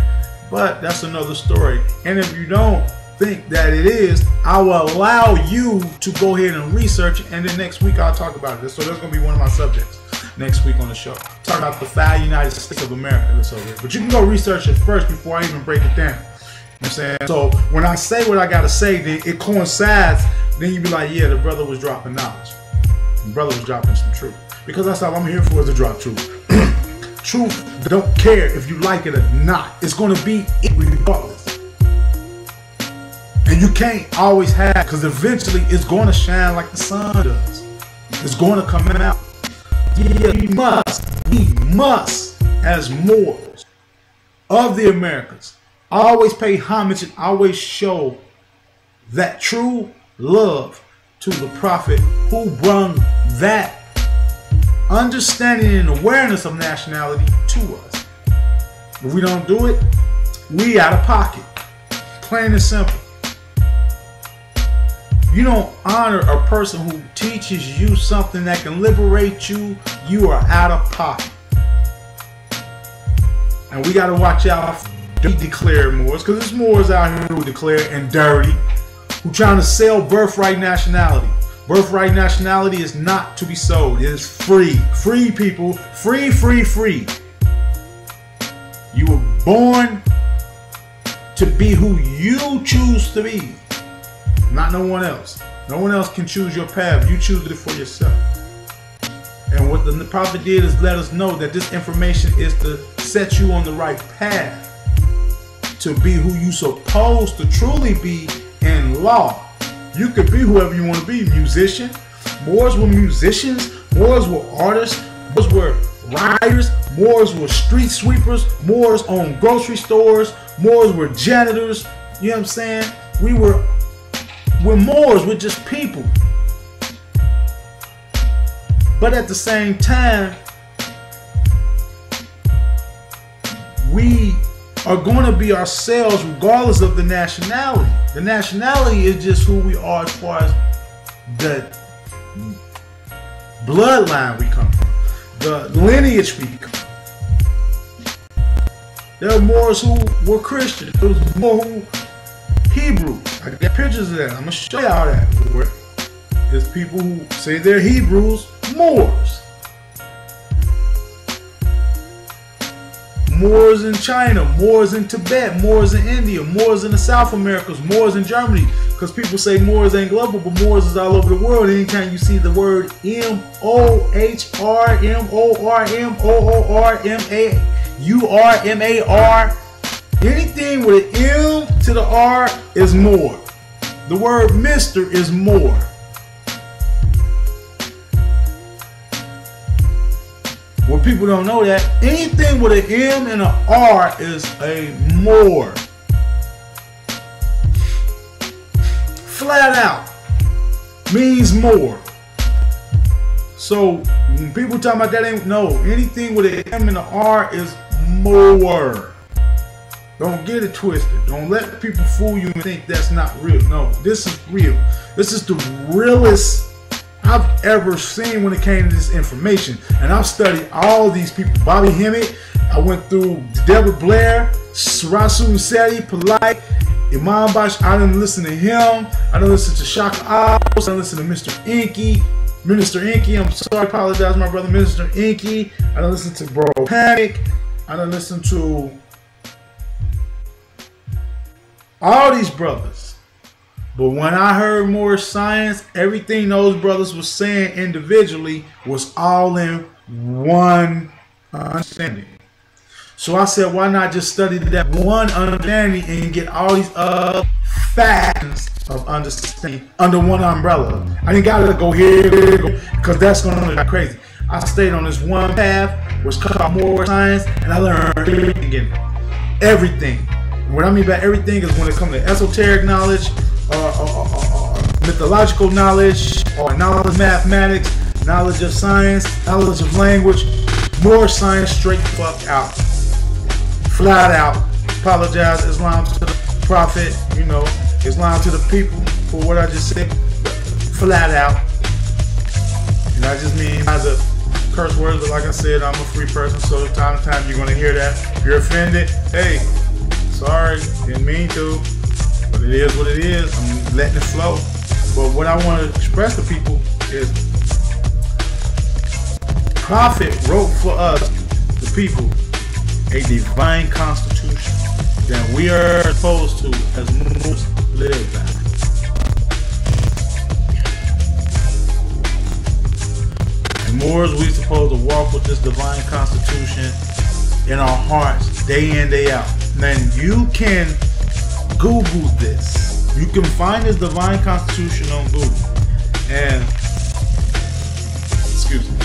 S1: but that's another story. And if you don't think that it is, I will allow you to go ahead and research it, and then next week I'll talk about it. So that's going to be one of my subjects next week on the show. Talk about the 5 United States of America that's over here. But you can go research it first before I even break it down. You know what I'm saying? So when I say what I got to say, then it coincides. Then you be like, yeah, the brother was dropping knowledge. The brother was dropping some truth. Because that's all I'm here for, is to drop truth. Truth don't care if you like it or not. It's going to be it regardless. And you can't always have, because eventually it's going to shine like the sun does. It's going to come out. Yeah, we must, as Moors of the Americas, always pay homage and always show that true love to the prophet who brought that understanding and awareness of nationality to us. If we don't do it, we out of pocket. Plain and simple. You don't honor a person who teaches you something that can liberate you, you are out of pocket. And we got to watch out for declared Moors, because there's Moors out here who declare and dirty, who trying to sell birthright nationality. Birthright nationality is not to be sold. It is free. Free, people. Free, free, free. You were born to be who you choose to be. Not no one else. No one else can choose your path. You choose it for yourself. And what the prophet did is let us know that this information is to set you on the right path to be who you supposed to truly be in law. You could be whoever you want to be. Musician. Moors were musicians. Moors were artists. Moors were writers. Moors were street sweepers. Moors owned grocery stores. Moors were janitors. You know what I'm saying? We're Moors. We're just people. But at the same time, we are going to be ourselves regardless of the nationality. The nationality is just who we are as far as the bloodline we come from, the lineage we come from. There are Moors who were Christian. There was more who Hebrew. I got pictures of that. I'm going to show y'all that. There's people who say they're Hebrews, Moors. Moors in China, Moors in Tibet, Moors in India, Moors in the South Americas, Moors in Germany. Because people say Moors ain't global, but Moors is all over the world. Anytime you see the word M-O-H-R, M-O-R, M-O-O-R, M-A-U-R, M-A-R, anything with an M to the R is Moor. The word Mr. is Moor. Well, people don't know that anything with an M and an R is a Moor. Flat out means Moor. So when people talk about that, ain't no, anything with an M and an R is Moor. Don't get it twisted. Don't let people fool you and think that's not real. No, this is real. This is the realest I've ever seen when it came to this information. And I've studied all these people. Bobby Hemmett, I went through Deborah Blair, Rasul Seti, Polite, Imam Bash. I didn't listen to him. I didn't listen to Shaka Oz. I didn't listen to Mr. Inky. Minister Inky, I'm sorry, apologize, my brother Minister Inky. I done listened to Bro Panic. I done listened to all these brothers. But when I heard more science, everything those brothers were saying individually was all in one understanding. So I said, why not just study that one understanding and get all these other facts of understanding under one umbrella? I didn't gotta go here because that's gonna be crazy. I stayed on this one path, which called more science, and I learned everything in it. Everything. What I mean by everything is when it comes to esoteric knowledge, mythological knowledge, or knowledge of mathematics, knowledge of science, knowledge of language, more science straight the fuck out. Flat out. Apologize, Islam to the Prophet, you know, Islam to the people for what I just said. Flat out. And I just mean as a curse words, but like I said, I'm a free person, so time to time you're gonna hear that. If you're offended, hey, sorry, didn't mean to, but it is what it is. I'm letting it flow. But what I want to express to people is Prophet wrote for us, the people, a divine constitution that we are supposed to, as Muslims, live by. And Moors, we supposed to walk with this divine constitution in our hearts day in, day out. Then you can Google this. You can find this divine constitution on Google. And excuse me.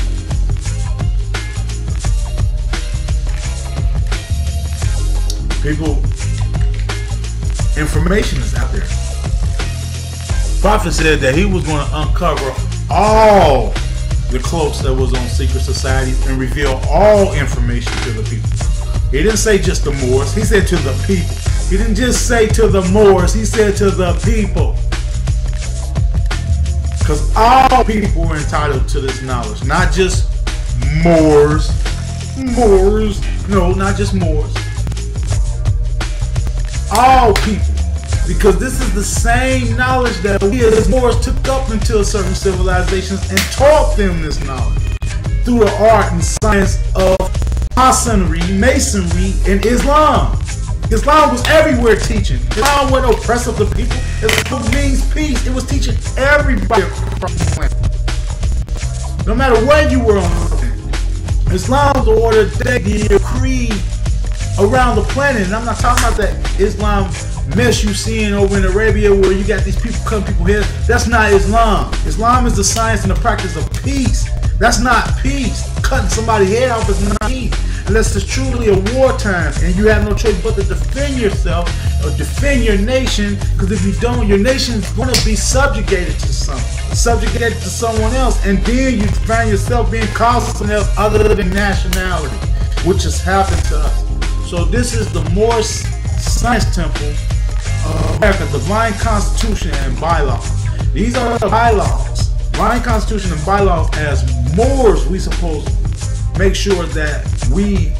S1: People, information is out there. Prophet said that he was going to uncover all the cloaks that was on secret societies and reveal all information to the people. He didn't say just the Moors, he said to the people. He didn't just say to the Moors, he said to the people. Because all people are entitled to this knowledge, not just Moors. No, not just Moors. All people. Because this is the same knowledge that we as Moors took up into certain civilizations and taught them this knowledge through the art and science of Masonry, and Islam. Islam was everywhere teaching. Islam wasn't oppressive to people. Islam means peace. It was teaching everybody across the planet. No matter where you were on the planet. Islam was the order that the creed around the planet. And I'm not talking about that Islam mess you seeing over in Arabia where you got these people cutting people heads. That's not Islam. Islam is the science and the practice of peace. That's not peace. Cutting somebody's head off is not peace. Unless it's truly a wartime and you have no choice but to defend yourself or defend your nation, because if you don't, your nation is going to be subjugated to someone else, and then you find yourself being called something else other than nationality, which has happened to us. So this is the Moorish Science Temple of America, Divine Constitution and Bylaws. These are the bylaws. Divine Constitution and Bylaws. As Moors, we supposed to make sure that we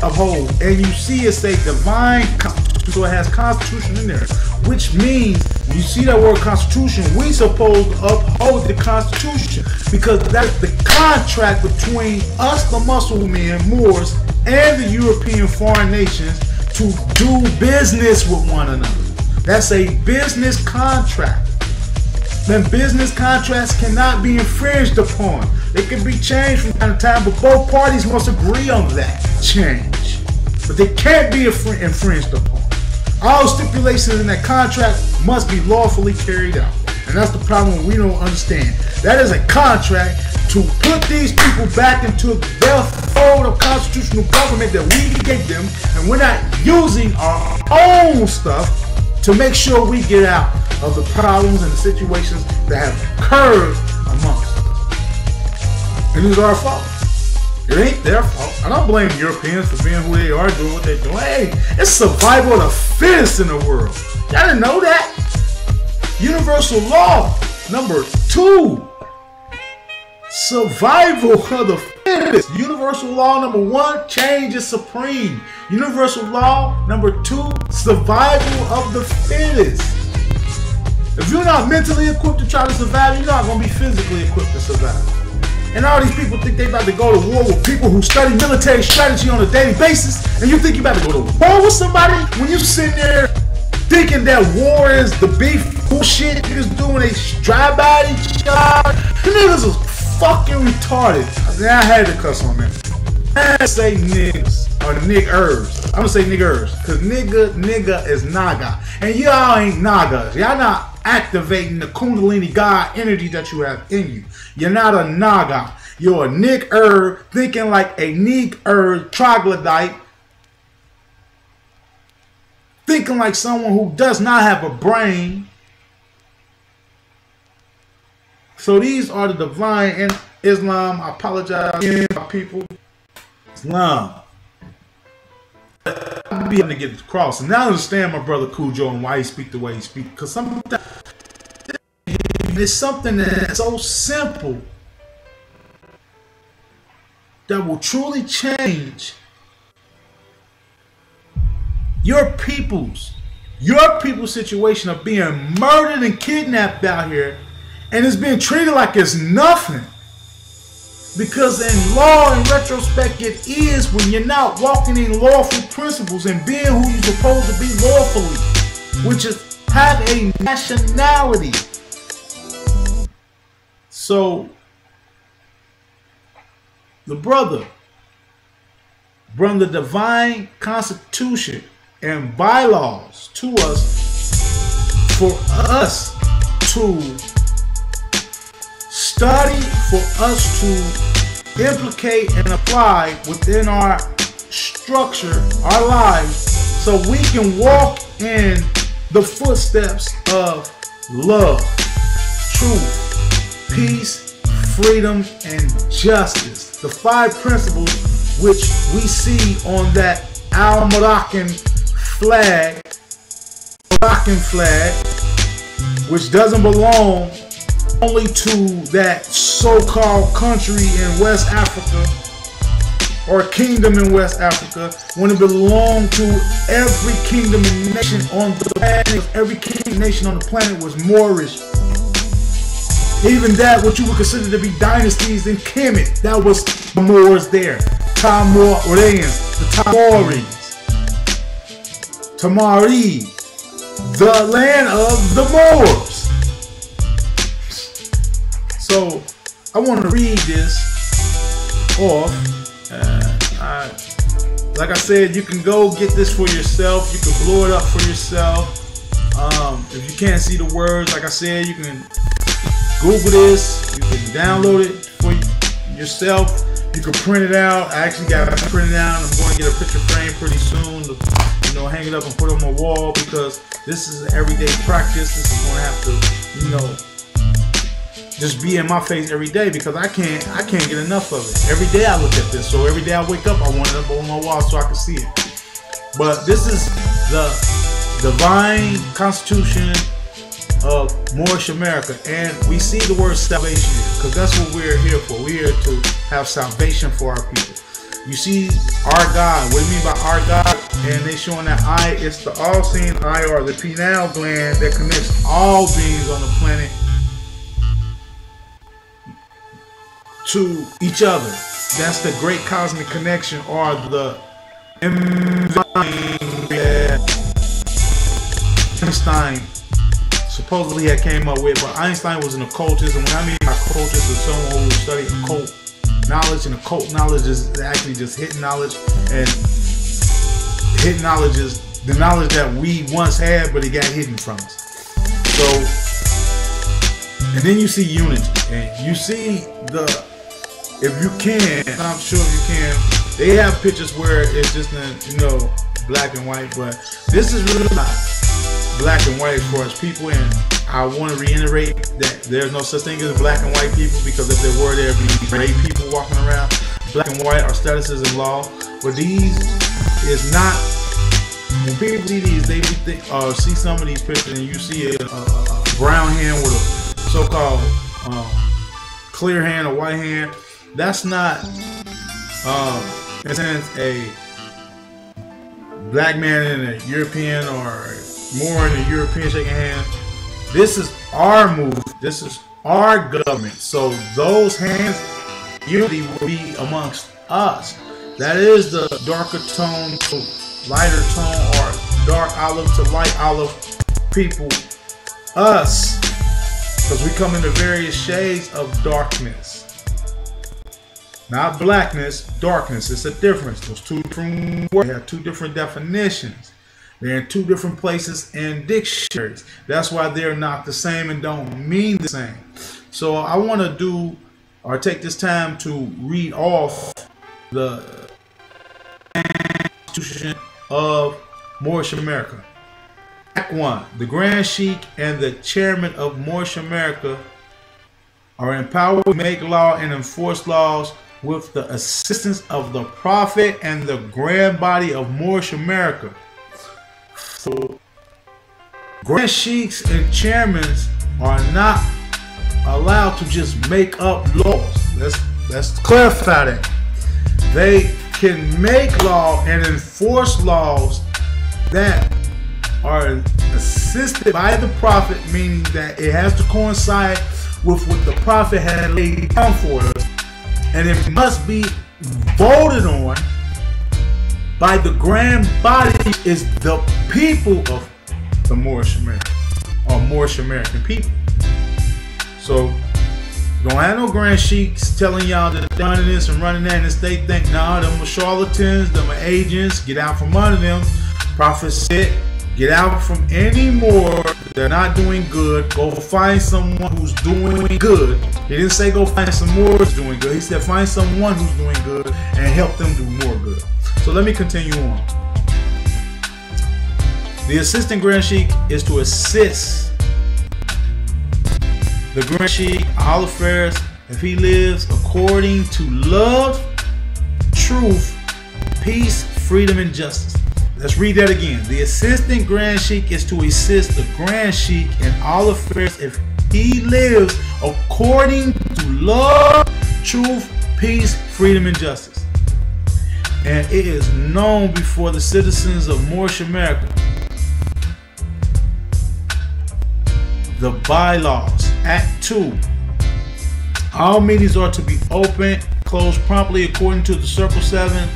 S1: uphold. And you see it say Divine Constitution, so it has Constitution in there, which means when you see that word Constitution, we supposed to uphold the Constitution, because that's the contract between us, the Muslim men, Moors, and the European foreign nations to do business with one another. That's a business contract. Then business contracts cannot be infringed upon. They can be changed from time to time, but both parties must agree on that change. But they can't be infringed upon. All stipulations in that contract must be lawfully carried out. And that's the problem we don't understand. That is a contract to put these people back into their fold of constitutional government that we gave them, and we're not using our own stuff to make sure we get out of the problems and the situations that have occurred amongst us. And it's our fault. It ain't their fault. I don't blame Europeans for being who they are, doing what they're doing. Hey, it's survival of the fittest in the world. Y'all didn't know that? Universal law number 2. Survival of the fittest. Universal law number 1, change is supreme. Universal law number 2, survival of the fittest. If you're not mentally equipped to try to survive, you're not going to be physically equipped to survive. And all these people think they about to go to war with people who study military strategy on a daily basis, and you think you about to go to war with somebody when you sitting there thinking that war is the beef bullshit niggas doing a drive-by each other. You niggas is fucking retarded. I had to cuss on that. I say niggas or niggers. I'm gonna say niggers because nigga is naga, and y'all ain't nagas. Y'all not activating the Kundalini God energy that you have in you. You're not a naga. You're a nigger thinking like a nigger troglodyte, thinking like someone who does not have a brain. So these are the divine in Islam. I apologize again, my people. Islam. I'm be able to get across. And now I understand my brother Cujo and why he speak the way he speak. Because sometimes it's something that's so simple that will truly change your people's situation of being murdered and kidnapped out here, and it's being treated like it's nothing. Because in law, in retrospect, it is when you're not walking in lawful principles and being who you're supposed to be lawfully, which is have a nationality. So the brother brought the divine constitution and bylaws to us for us to study, for us to implicate and apply within our structure, our lives, so we can walk in the footsteps of love, truth, peace, freedom, and justice. The 5 principles which we see on that Al-Moroccan flag, which doesn't belong only to that so-called country in West Africa or kingdom in West Africa, when it belonged to every kingdom and nation on the planet. Every kingdom and nation on the planet was Moorish. Even that, what you would consider to be dynasties in Kemet, that was the Moors there. Tamoreans, the Tamari, the land of the Moors. So I want to read this off. Like I said, you can go get this for yourself. You can blow it up for yourself. If you can't see the words, like I said, you can Google this. You can download it for yourself. You can print it out. I actually got it printed out. I'm going to get a picture frame pretty soon to, hang it up and put it on my wall, because this is an everyday practice. This is going to have to, just be in my face every day, because I can't get enough of it. Every day I look at this. So every day I wake up, I want it up on my wall so I can see it. But this is the divine constitution of Moorish America, and we see the word salvation here, because that's what we're here for. We're here to have salvation for our people. You see our God. What do you mean by our God? And they showing that eye, it's the all-seeing eye, or the pineal gland that connects all beings on the planet to each other. That's the great cosmic connection, or the Einstein supposedly had came up with. But Einstein was an occultist, and when I mean occultist is someone who studied occult knowledge, and occult knowledge is actually just hidden knowledge, and hidden knowledge is the knowledge that we once had but it got hidden from us. So, and then you see unity, and you see the, if you can, I'm sure you can, they have pictures where it's just black and white, but this is really not black and white for us people. And I want to reiterate that there's no such thing as black and white people, because if there were, there'd be gray people walking around. Black and white are statuses in law, but these is not. When people see these, they think, see some of these pictures, and you see a brown hand with a so-called clear hand or white hand. That's not, in a sense, a black man and a European, or more in a European shaking hand. This is our move. This is our government. So those hands, unity will be amongst us. That is the darker tone to lighter tone, or dark olive to light olive people. Us. Because we come in the various shades of darkness. Not blackness, darkness. It's a difference. Those two different words have two different definitions. They're in two different places in dictionaries. That's why they're not the same and don't mean the same. So I want to do, or take this time to read off the Constitution of Moorish America. Act 1. The Grand Sheikh and the Chairman of Moorish America are empowered to make law and enforce laws with the assistance of the Prophet and the grand body of Moorish America. So, Grand Sheikhs and Chairmen are not allowed to just make up laws. Let's clarify that. They can make law and enforce laws that are assisted by the Prophet, meaning that it has to coincide with what the Prophet had laid down for us, and it must be voted on by the grand body, is the people of the Moorish America, or Moorish American people. So don't have no grand sheiks telling y'all that they're running this and running that, and they think, nah, them are charlatans, them are agents, get out from under them. Prophet said, get out from any more. They're not doing good. Go find someone who's doing good. He didn't say go find some more who's doing good. He said find someone who's doing good and help them do more good. So let me continue on. The assistant Grand Sheikh is to assist the Grand Sheikh all affairs if he lives according to love, truth, peace, freedom, and justice. Let's read that again. The assistant Grand Sheikh is to assist the Grand Sheikh in all affairs if he lives according to love, truth, peace, freedom, and justice. And it is known before the citizens of Moorish America. The bylaws. Act 2. All meetings are to be open, closed promptly according to the Circle 7.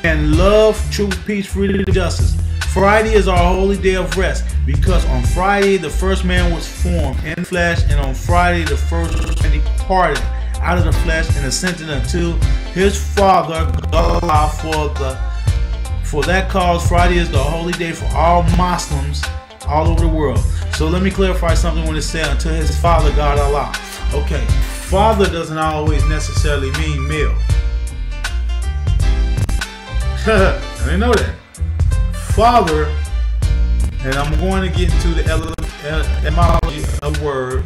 S1: And love, truth, peace, freedom, and justice. Friday is our holy day of rest, because on Friday the first man was formed in the flesh, and on Friday the first man departed out of the flesh and ascended unto his Father God. For that cause Friday is the holy day for all Muslims all over the world. So let me clarify something when it said unto his Father God Allah. Okay, Father doesn't always necessarily mean male. I didn't know that. Father, and I'm going to get into the etymology of the word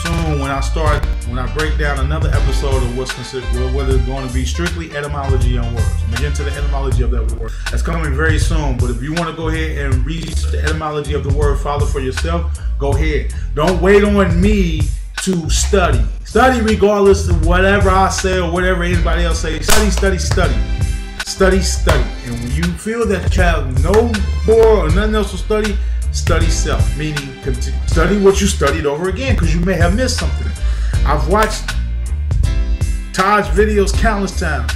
S1: soon when I break down another episode of what's considered, what is going to be strictly etymology on words. I'm going to get into the etymology of that word. That's coming very soon, but if you want to go ahead and read the etymology of the word Father for yourself, go ahead. Don't wait on me to study. Study regardless of whatever I say or whatever anybody else says. Study, study, study. Study, study. And when you feel that you have no more or nothing else to study, study self. Meaning, study what you studied over again, because you may have missed something. I've watched Todd's videos countless times.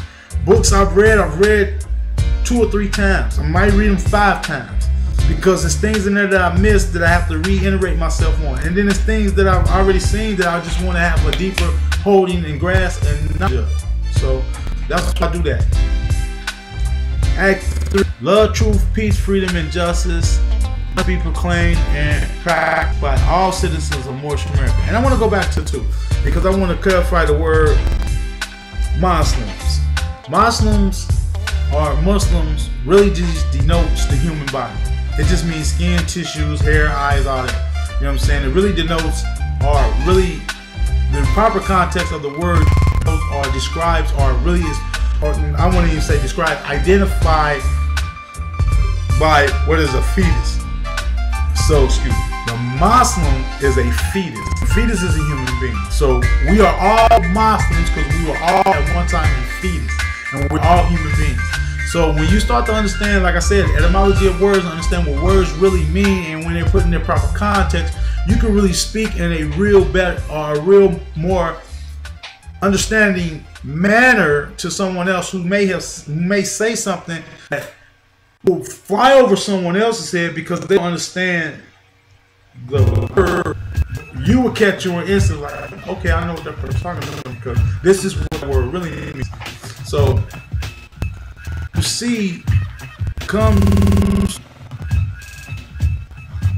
S1: Books I've read 2 or 3 times. I might read them 5 times. Because there's things in there that I missed that I have to reiterate myself on. And then there's things that I've already seen that I just want to have a deeper holding and grasp and knowledge. So that's why I do that. Act 3. Love, truth, peace, freedom, and justice must be proclaimed and practiced by all citizens of Moorish America. And I want to go back to 2 because I want to clarify the word Muslims. Muslims or Muslims really just denotes the human body. It just means skin, tissues, hair, eyes, all that. You know what I'm saying? It really denotes, or really, the proper context of the word or describes, or really is, or I won't even say describe, identified by what is a fetus. So, excuse me. The Muslim is a fetus. The fetus is a human being. So we are all Muslims because we were all at one time a fetus. And we're all human beings. So when you start to understand, like I said, etymology of words, understand what words really mean, and when they're put in their proper context, you can really speak in a real better or a real more understanding manner to someone else who may say something that will fly over someone else's head because they don't understand the word. You will catch your instant like, okay, I know what that person's talking about because this is what the word really means. So you see, comes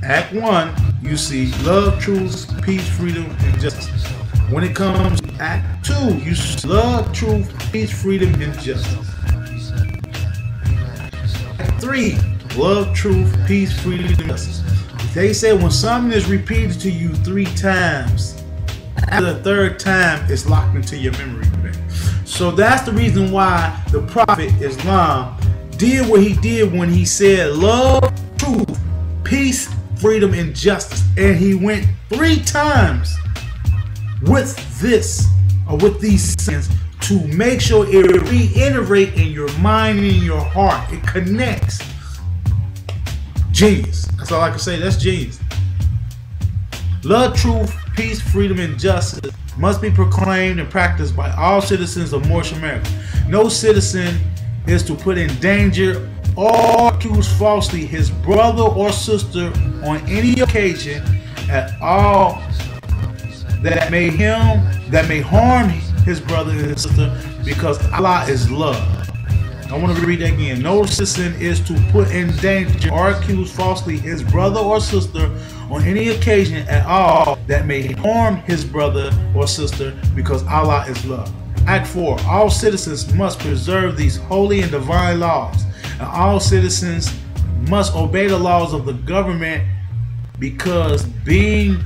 S1: Act 1, you see love, truth, peace, freedom, and justice. When it comes to Act 2, you see love, truth, peace, freedom, and justice. Act 3, love, truth, peace, freedom, and justice. They say when something is repeated to you 3 times, after the 3rd time, it's locked into your memory bank. So that's the reason why the Prophet Islam did what he did when he said love, truth, peace, freedom, and justice. And he went 3 times with this, or with these sayings, to make sure it reiterates in your mind and in your heart. It connects. Genius. That's all I can say. That's genius. Love, truth, peace, freedom, and justice must be proclaimed and practiced by all citizens of Moorish America. No citizen is to put in danger or accuse falsely his brother or sister on any occasion at all that may harm his brother and sister, because Allah is love. I want to read that again. No citizen is to put in danger or accuse falsely his brother or sister on any occasion at all that may harm his brother or sister, because Allah is love. Act 4. All citizens must preserve these holy and divine laws, and all citizens must obey the laws of the government, because being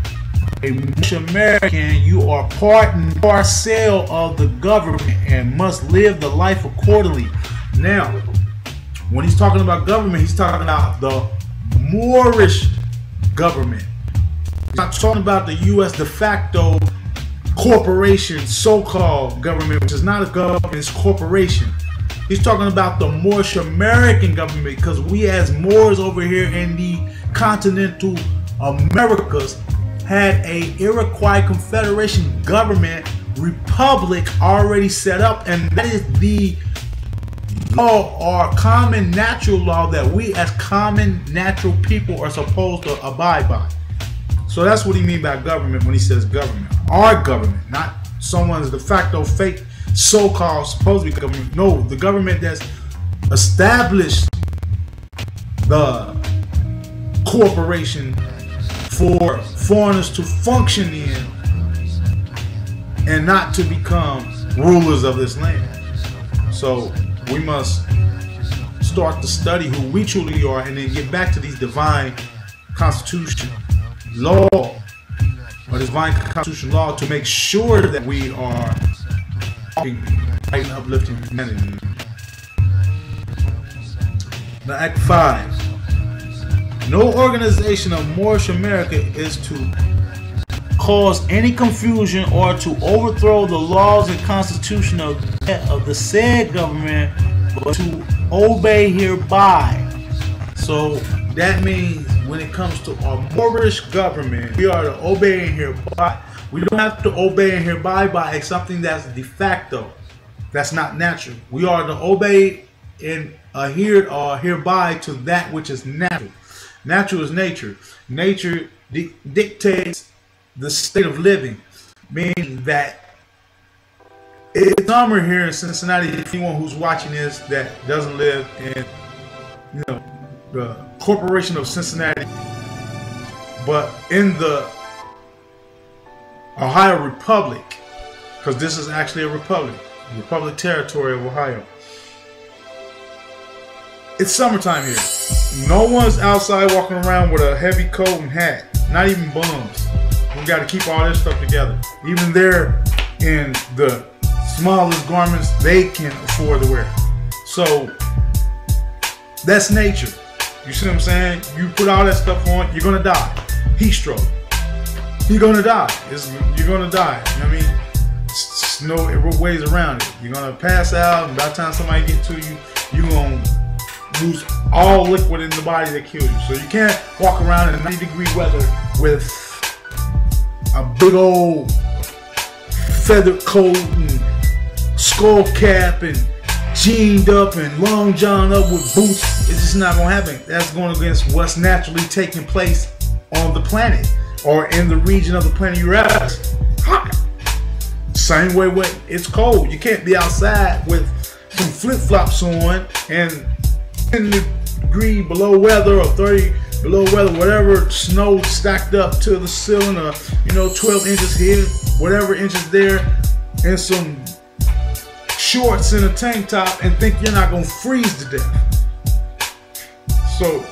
S1: a Moorish American, you are part and parcel of the government and must live the life accordingly. Now, when he's talking about government, he's talking about the Moorish government. He's not talking about the U.S. de facto corporation, so-called government, which is not a government, it's a corporation. He's talking about the Moorish American government, because we as Moors over here in the continental Americas had a Iroquois Confederation government republic already set up, and that is the law or common natural law that we as common natural people are supposed to abide by. So that's what he means by government when he says government. Our government, not someone's de facto fake so-called supposed to be government. No, the government that's established the corporation for foreigners to function in and not to become rulers of this land. So we must start to study who we truly are, and then get back to these divine constitution law, or divine constitution law, to make sure that we are right and uplifting humanity. Now, Act 5. No organization of Moorish America is to cause any confusion or to overthrow the laws and constitution of the said government, but to obey hereby. So that means when it comes to our Moorish government, we are to obey and hereby. We don't have to obey and hereby by something that's de facto, that's not natural. We are to obey and adhere or hereby to that which is natural. Natural is nature. Nature dictates the state of living, meaning that it's summer here in Cincinnati. Anyone who's watching this that doesn't live in, the corporation of Cincinnati, but in the Ohio Republic, because this is actually a republic territory of Ohio. It's summertime here. No one's outside walking around with a heavy coat and hat. Not even bums. We got to keep all this stuff together. Even they're in the smallest garments they can afford to wear. So that's nature. You see what I'm saying? You put all that stuff on, you're gonna die. Heat stroke. You're gonna die. You're gonna die. You know what I mean? There's no ways around it. You're gonna pass out, and by the time somebody gets to you, you're gonna lose all liquid in the body that kills you. So you can't walk around in 90-degree weather with a big old feathered coat and skull cap and jeaned up and long john up with boots. It's just not gonna happen. That's going against what's naturally taking place on the planet or in the region of the planet you're at. Hot. Same way when it's cold. You can't be outside with some flip-flops on and 10 degree below weather or 30 below weather, whatever, snow stacked up to the ceiling, or 12 inches here, whatever inches there, and some shorts and a tank top, and think you're not gonna freeze to death. So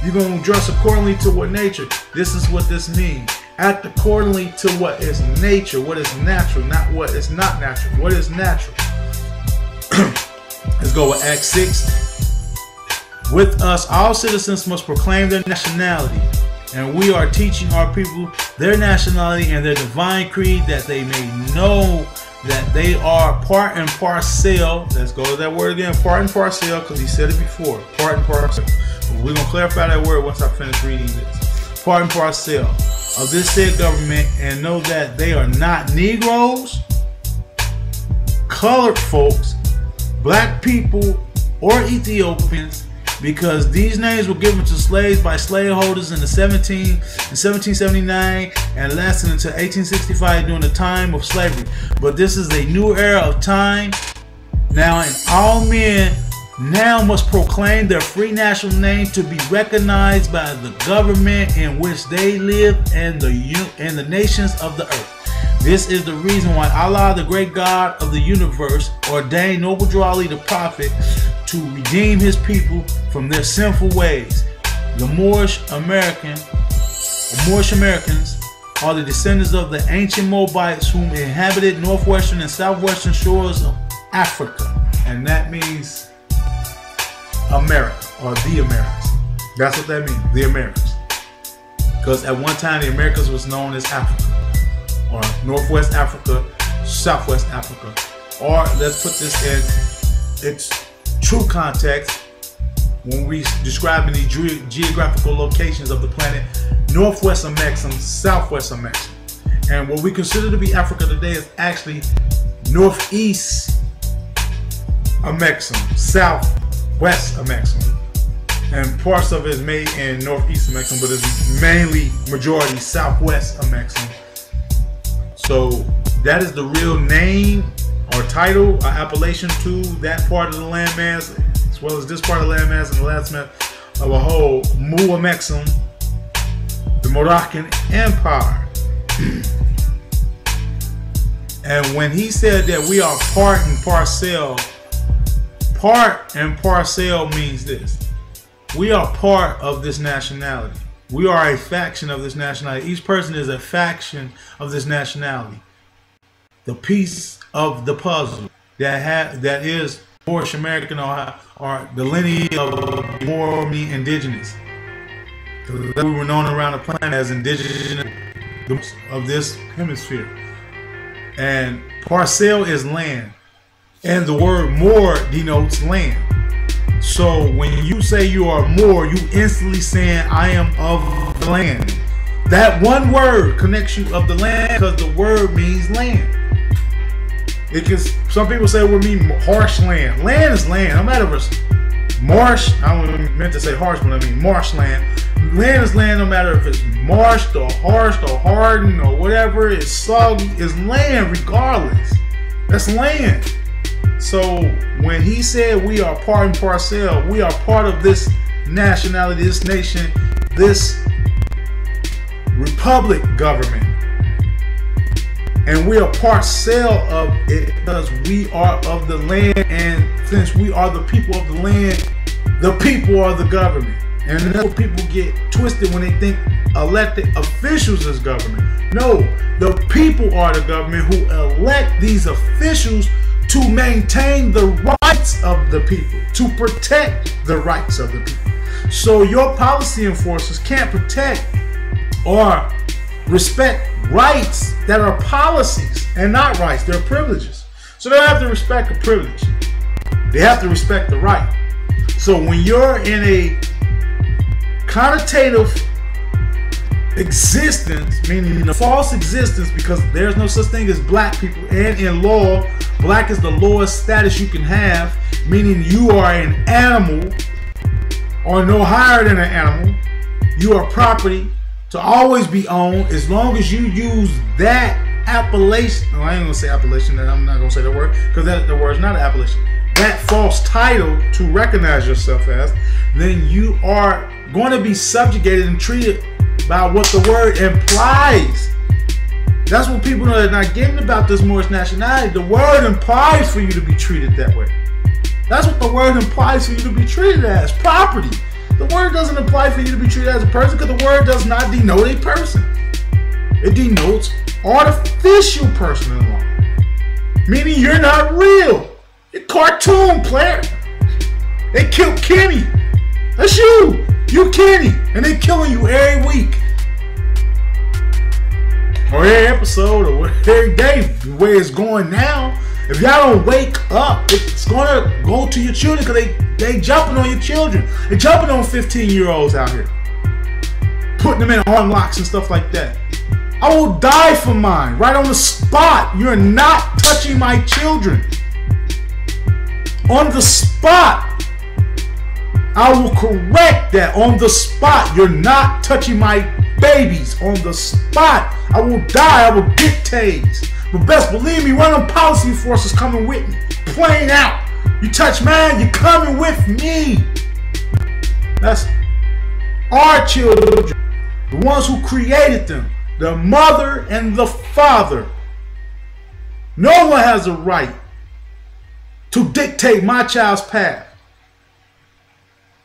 S1: you're gonna dress accordingly to what nature. This is what this means. Act accordingly to what is nature, what is natural, not what is not natural. What is natural? Let's go with Act 6. With us, all citizens must proclaim their nationality, and we are teaching our people their nationality and their divine creed, that they may know that they are part and parcel. Let's go to that word again, part and parcel, because he said it before, part and parcel. We're going to clarify that word once I finish reading this. Part and parcel of this said government, and know that they are not Negroes, colored folks, black people, or Ethiopians, because these names were given to slaves by slaveholders in 1779 and lasted until 1865 during the time of slavery. But this is a new era of time now, and all men now must proclaim their free national name to be recognized by the government in which they live and the nations of the earth. This is the reason why Allah, the great God of the universe, ordained Noble Drew Ali the Prophet to redeem his people from their sinful ways. The Moorish Americans are the descendants of the ancient Moabites whom inhabited northwestern and southwestern shores of Africa. And that means America, or the Americas. That's what that means, the Americas. Because at one time the Americas was known as Africa, or Northwest Africa, Southwest Africa. Or let's put this in its true context when we describing the geographical locations of the planet: Northwest America, Southwest America. And what we consider to be Africa today is actually Northeast America, Southwest America, and parts of it is made in Northeast America, but it's mainly majority Southwest America. So that is the real name or title or appellation to that part of the landmass, as well as this part of the landmass and the landmass of a whole Muamexum, the Moroccan Empire. And when he said that we are part and parcel means this: we are part of this nationality. We are a faction of this nationality. Each person is a faction of this nationality. The piece of the puzzle that is Moorish American, or the lineage of more indigenous. We were known around the planet as indigenous of this hemisphere. And parcel is land, and the word Moor denotes land. So when you say you are Moor, you instantly saying I am of the land. That one word connects you of the land because the word means land. Some people say we mean harsh land. Land is land. No matter if it's marsh, I don't meant to say harsh, but I mean marshland. Land is land, no matter if it's marshed or harshed or hardened or whatever. It's soggy. It's land regardless. That's land. So when he said we are part and parcel, we are part of this nationality, this nation, this republic government. And we are parcel of it because we are of the land, and since we are the people of the land, the people are the government. And that's what people get twisted when they think elected officials is government. No, the people are the government who elect these officials to maintain the rights of the people, to protect the rights of the people. So your policy enforcers can't protect or respect rights that are policies and not rights. They're privileges. So they don't have to respect the privilege. They have to respect the right. So when you're in a connotative existence, meaning the false existence, because there's no such thing as black people, and in law, black is the lowest status you can have, meaning you are an animal or no higher than an animal. You are property to always be owned as long as you use that appellation. No, I ain't gonna say appellation, I'm not gonna say the word, because the word's not an appellation. That false title to recognize yourself as, then you are going to be subjugated and treated by what the word implies. That's what people are not getting about this Moorish nationality. The word implies for you to be treated that way. That's what the word implies for you to be treated as, property. The word doesn't imply for you to be treated as a person, because the word does not denote a person. It denotes artificial person in law, meaning you're not real. You're cartoon player. They killed Kenny. That's you. You Kenny. And they killing you every week. Or every episode, or every day, the way it's going now. If y'all don't wake up, it's gonna go to your children, because they jumping on your children. They jumping on 15-year-olds out here. Putting them in arm locks and stuff like that. I will die for mine, right on the spot. You're not touching my children. On the spot. I will correct that on the spot. You're not touching my babies. On the spot. I will die. I will get tased. But best believe me, one of them policy forces coming with me. Plain out. You touch mine, you're coming with me. That's our children. The ones who created them. The mother and the father. No one has a right to dictate my child's path.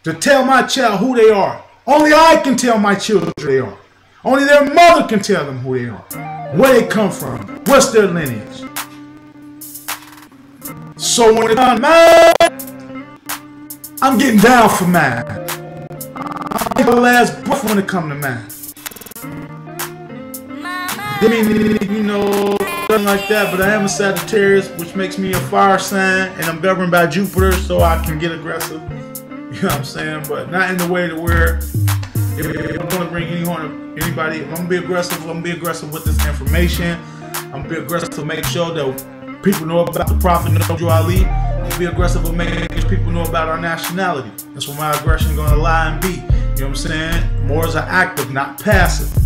S1: To tell my child who they are. Only I can tell my children who they are. Only their mother can tell them who they are. Where they come from. What's their lineage. So when it comes to mine, I'm getting down for mine. I take the last breath when it comes to mine. I mean, you know, nothing like that, but I am a Sagittarius, which makes me a fire sign, and I'm governed by Jupiter, so I can get aggressive. You know what I'm saying? But not in the way to where if I'm going to bring any harm to anybody, if I'm going to be aggressive, I'm going to be aggressive with this information. I'm going to be aggressive to make sure that people know about the Prophet Ali. I'm going to be aggressive with making sure people know about our nationality. That's where my aggression is going to lie and be. You know what I'm saying? Moors are active, not passive.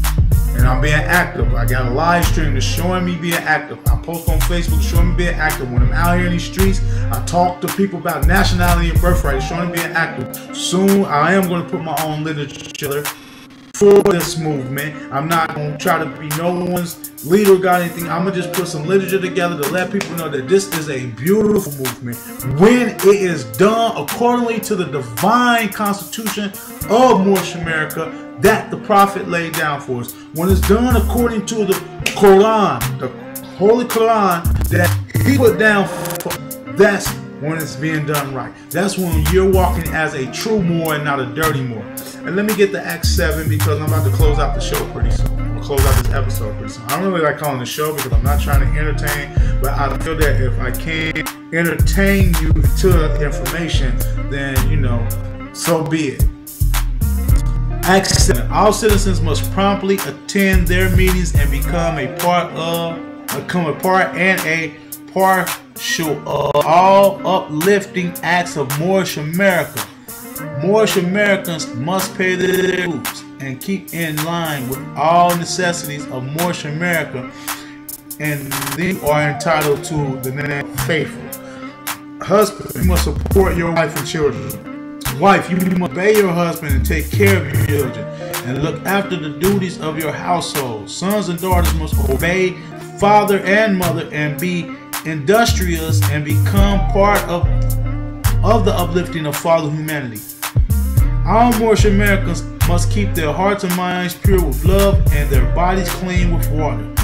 S1: And I'm being active. I got a live stream that's showing me being active. I post on Facebook showing me being active. When I'm out here in these streets, I talk to people about nationality and birthright, showing me being active. Soon, I am going to put my own literature for this movement. I'm not going to try to be no one's leader or got anything. I'm going to just put some literature together to let people know that this is a beautiful movement when it is done accordingly to the divine constitution of Moorish America that the Prophet laid down for us. When it's done according to the Quran, the Holy Quran that he put down for, that's when it's being done right. That's when you're walking as a true Moor and not a dirty Moor. And let me get to Act 7 because I'm about to close out the show pretty soon. I'm going to close out this episode pretty soon. I don't really like calling the show because I'm not trying to entertain, but I feel that if I can entertain you to information, then, you know, so be it. Act 7. All citizens must promptly attend their meetings and become a part and a partial of all uplifting acts of Moorish America. Moorish Americans must pay their dues and keep in line with all necessities of Moorish America, and they are entitled to the name faithful. Husband, you must support your wife and children. Wife, you must obey your husband and take care of your children and look after the duties of your household. Sons and daughters must obey father and mother and be industrious and become part of the uplifting of father humanity. All Moorish Americans must keep their hearts and minds pure with love and their bodies clean with water.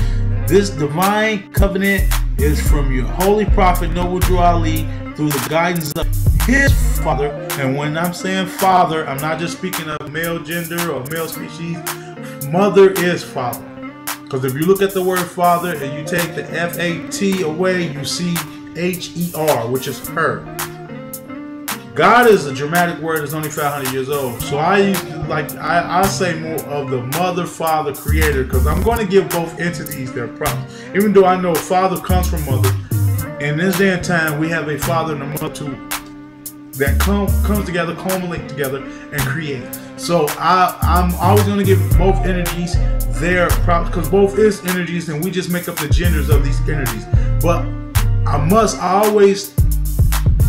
S1: This divine covenant is from your holy prophet Noble Ali through the guidance of his father. And when I'm saying father, I'm not just speaking of male gender or male species. Mother is father. Because if you look at the word father and you take the F-A-T away, you see H-E-R, which is her. God is a dramatic word that's only 500 years old. So I used to I say more of the mother, father, creator, because I'm going to give both entities their props. Even though I know father comes from mother, in this day and time we have a father and a mother too that comes together, culminate together, and create. So I'm always going to give both energies their props, because both is energies, and we just make up the genders of these energies. But I must always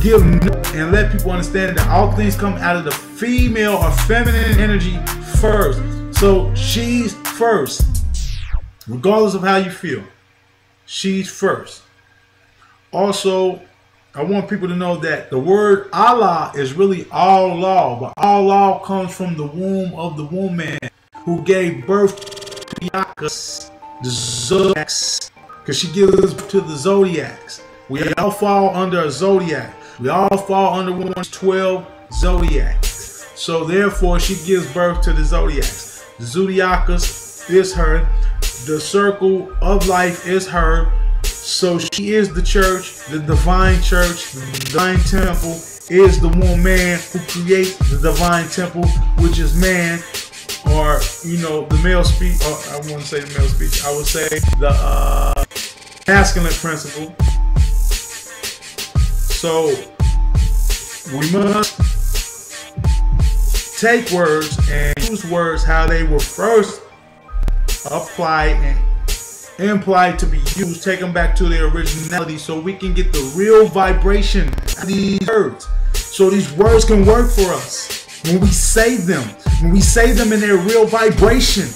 S1: give and let people understand that all things come out of the female or feminine energy first. So she's first, regardless of how you feel. She's first. Also, I want people to know that the word Allah is really Allah, but Allah comes from the womb of the woman who gave birth to the zodiacs, because she gives birth to the zodiacs. We all fall under a zodiac. We all fall under one of 12 zodiacs. So therefore, she gives birth to the zodiacs. The zodiacus is her. The circle of life is her. So she is the church, the divine church, the divine temple is the one man who creates the divine temple, which is man, or the male speech. Or I wouldn't say the male speech. I would say the masculine principle. So we must take words and use words how they were first applied and implied to be used, take them back to their originality, so we can get the real vibration of these words, so these words can work for us when we say them, in their real vibration.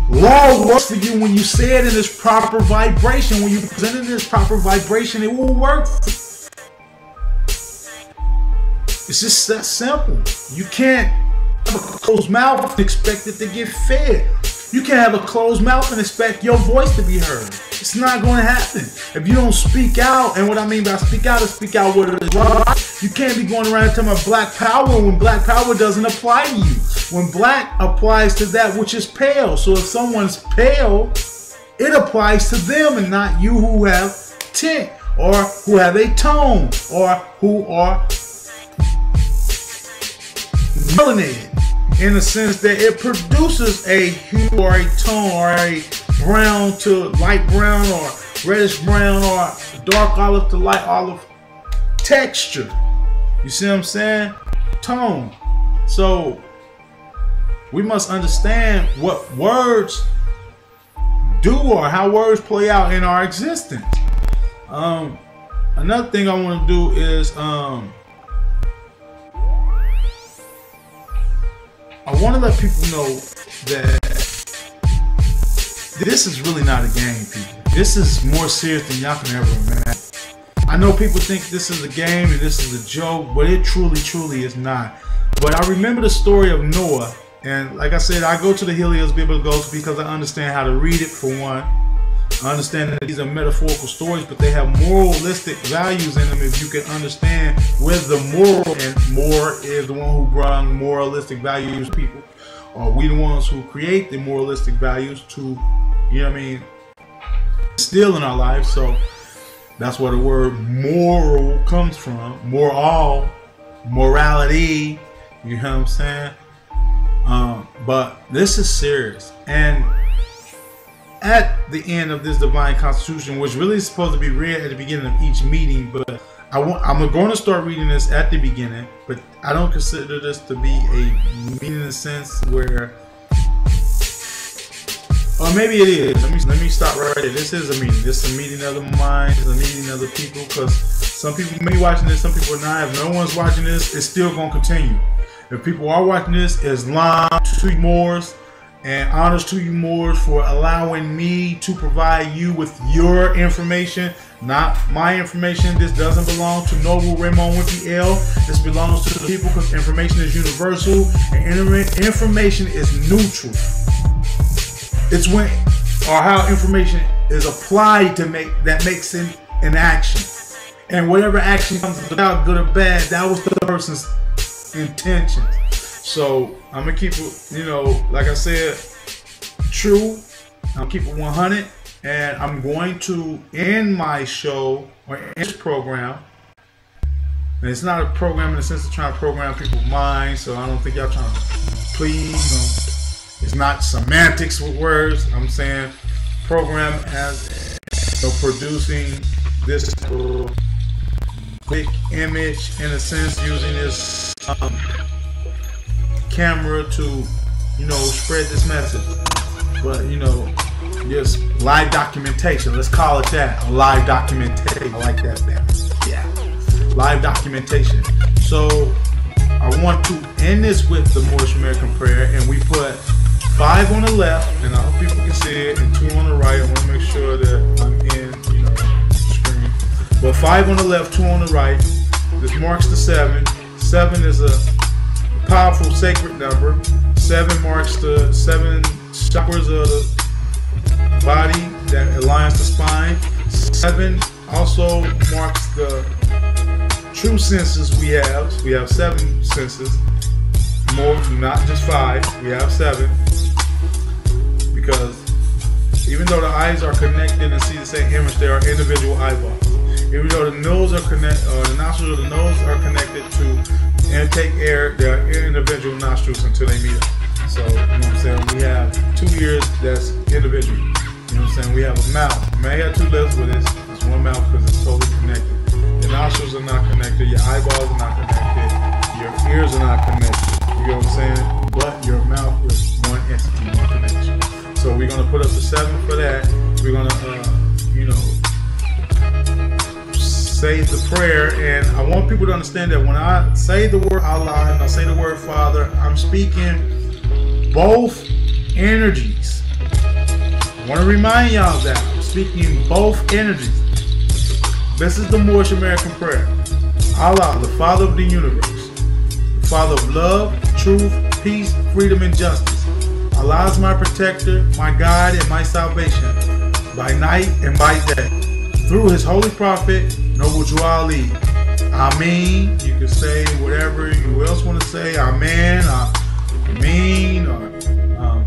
S1: Law works for you when you say it in this proper vibration. When you present it in this proper vibration, it will work for you. It's just that simple. You can't have a closed mouth and expect it to get fed. You can't have a closed mouth and expect your voice to be heard. It's not going to happen. If you don't speak out, and what I mean by speak out is speak out what it is right. You can't be going around talking about black power when black power doesn't apply to you. When black applies to that which is pale. So if someone's pale, it applies to them and not you who have tint, or who have a tone, or who are melanated, in the sense that it produces a hue or a tone or a brown to light brown or reddish brown or dark olive to light olive texture. You see what I'm saying? Tone. So we must understand what words do or how words play out in our existence. Another thing I want to do is I want to let people know that this is really not a game, people. This is more serious than y'all can ever imagine. I know people think this is a game and this is a joke, but it truly is not. But I remember the story of Noah, and like I said, I go to the Helios Biblical Ghost because I understand how to read it, for one. I understand that these are metaphorical stories, but they have moralistic values in them if you can understand where the moral, and more is the one who brought moralistic values to people. Or we the ones who create the moralistic values to, instill in our lives. So that's where the word moral comes from. Moral, morality, you know what I'm saying? But this is serious. And at the end of this divine constitution, which really is supposed to be read at the beginning of each meeting, but I'm going to start reading this at the beginning, but I don't consider this to be a meeting in a sense where, or maybe it is. Let me stop right there. This is a meeting. This is a meeting of the mind. It's a meeting of the people, because some people may be watching this, some people are not. If no one's watching this, it's still going to continue. If people are watching this, Islam to you Moors, and honors to you Moors for allowing me to provide you with your information, not my information. This doesn't belong to Noble Raymond Wimpy L. This belongs to the people, because information is universal and information is neutral. It's when or how information is applied to makes it an action. And whatever action comes about, good or bad, that was the person's intention. So I'm gonna keep it, like I said, true. I'll keep it 100, and I'm going to end my show or end this program And it's not a program in the sense of trying to program people's minds, so I don't think y'all trying to please. It's not semantics with words. I'm saying program as producing this quick image in a sense, using this camera to spread this message. But just live documentation. Let's call it that. A live documentation. I like that better. Yeah. Live documentation. So I want to end this with the Moorish American prayer, and we put 5 on the left, and I hope people can see it, and 2 on the right. I want to make sure that I'm in, the screen. But 5 on the left, 2 on the right. This marks the 7. 7 is a powerful sacred number. 7 marks the 7 chakras of the body that aligns the spine. 7 also marks the true senses we have. We have 7 senses. More, not just 5. We have 7. Because even though the eyes are connected and see the same image, they are individual eyeballs. Even though the nose are the nostrils of the nose are connected to intake air, they are individual nostrils until they meet up. So, we have 2 ears that's individual. We have a mouth. You may have 2 lips, but it's one mouth because it's totally connected. Your nostrils are not connected. Your eyeballs are not connected. Your ears are not connected. You know what I'm saying? But your mouth is one entity, one connection. So we're gonna put up the 7 for that. We're gonna, say the prayer, and I want people to understand that when I say the word Allah and I say the word Father, I'm speaking both energies. I want to remind y'all that I'm speaking both energies. This is the Moorish American prayer. Allah, the Father of the universe, the Father of love, truth, peace, freedom, and justice. Allah is my protector, my guide, and my salvation, by night and by day. Through His holy prophet, Noble Ali. Amen. You can say whatever you else want to say. Amen. Ameen. Or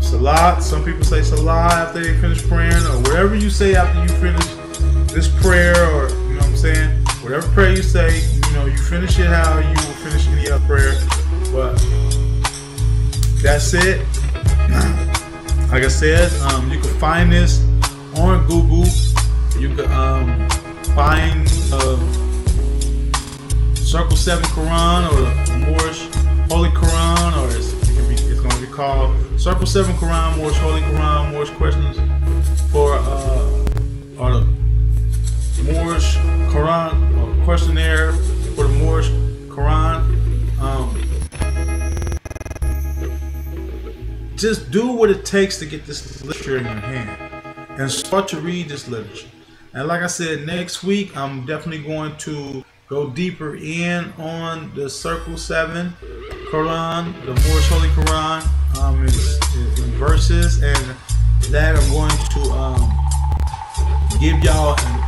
S1: Salat. Some people say Salah after they finish praying, or whatever you say after you finish this prayer, or whatever prayer you say, you finish it how you will finish any other prayer. But that's it. Like I said, you can find this on Google. You can find Circle 7 Quran, or the Moorish Holy Quran, or it's going to be called Circle 7 Quran, Moorish Holy Quran, Moorish Questions for or the Moorish Quran, or questionnaire for the Moorish Quran. Just do what it takes to get this literature in your hand and start to read this literature. And like I said, next week I'm definitely going to go deeper in on the Circle 7 Quran, the Moorish Holy Quran, in verses, and that I'm going to give y'all an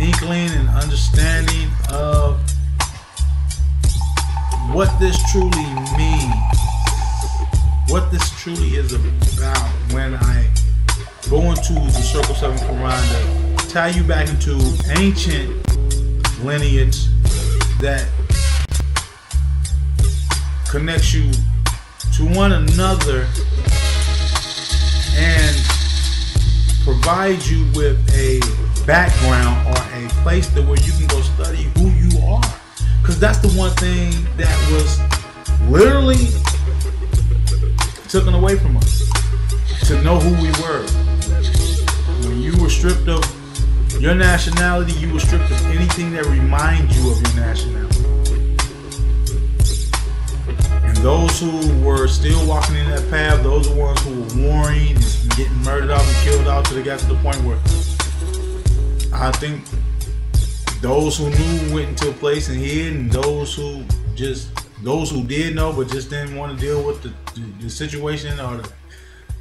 S1: inkling and understanding of what this truly means, what this truly is about when I go into the Circle 7 Quran to tie you back into ancient lineage that connects you to one another and provides you with a background or a place that where you can go study who you are. Because that's the one thing that was literally taken away from us, to know who we were. When you were stripped of your nationality, you were stripped of anything that reminds you of your nationality. And those who were still walking in that path, those are the ones who were warring and getting murdered off and killed off till they got to the point where I think those who knew went into a place and hid, and those who did know but just didn't want to deal with the situation or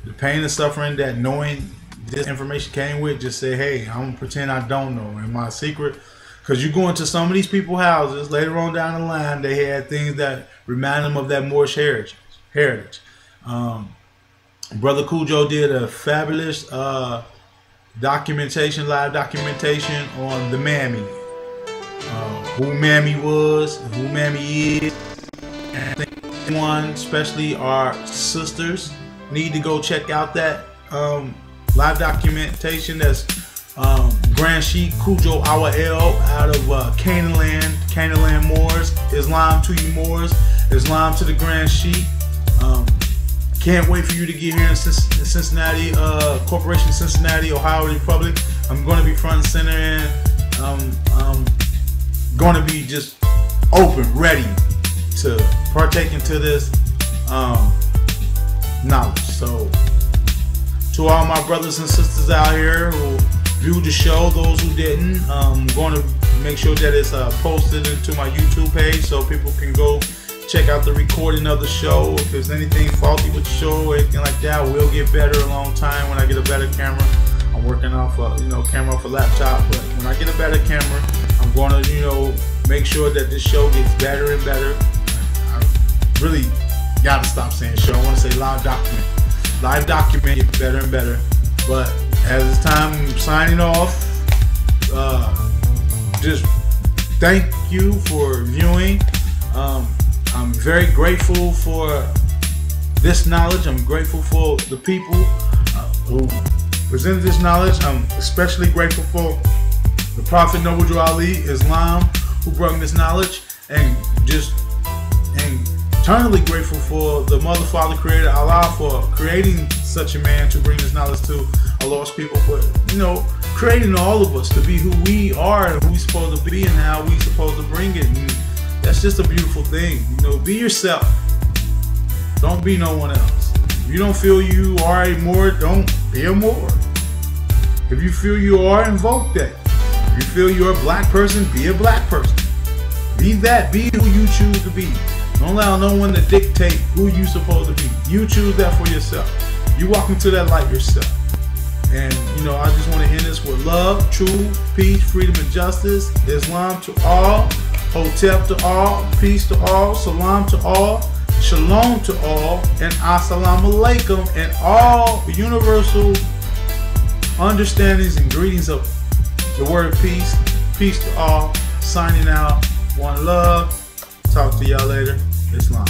S1: the pain and suffering that knowing this information came with, just say, hey, I'm gonna pretend I don't know. And my secret, because you go into some of these people's houses later on down the line, they had things that remind them of that Moorish heritage. Brother Cujo did a fabulous live documentation on the man meeting. who Mammy was, and who Mammy is. And I think everyone, especially our sisters, need to go check out that live documentation. That's Grand Sheik Cujo Awa'el out of Canaan Land Moors. Islam to you Moors, Islam to the Grand Sheik. Can't wait for you to get here in Cincinnati, Corporation Cincinnati, Ohio Republic. I'm going to be front and center, and I'm going to be just open, ready to partake into this knowledge. So, to all my brothers and sisters out here who viewed the show, those who didn't, I'm going to make sure that it's posted into my YouTube page so people can go check out the recording of the show. If there's anything faulty with the show or anything like that, we'll get better a long time when I get a better camera. I'm working off a camera off a laptop, but when I get a better camera, I'm going to make sure that this show gets better and better. I really gotta stop saying show. I want to say live document. Live document gets better and better. But as it's time, I'm signing off. Just thank you for viewing. I'm very grateful for this knowledge. I'm grateful for the people who presented this knowledge. I'm especially grateful for the Prophet Noble Ali, Islam, who brought this knowledge, and eternally grateful for the Mother, Father, Creator, Allah, for creating such a man to bring this knowledge to a lost people, for creating all of us to be who we are and who we're supposed to be and how we're supposed to bring it. And that's just a beautiful thing. Be yourself. Don't be no one else. If you don't feel you are a Moor, don't be a Moor. If you feel you are, invoke that. If you feel you're a black person, be a black person. Be that. Be who you choose to be. Don't allow no one to dictate who you're supposed to be. You choose that for yourself. You walk into that light yourself. And, I just want to end this with love, truth, peace, freedom, and justice. Islam to all. Hotep to all. Peace to all. Salam to all. Shalom to all. And assalamu alaikum. And all universal understandings and greetings of the word peace. Peace to all. Signing out. One love. Talk to y'all later. Islam.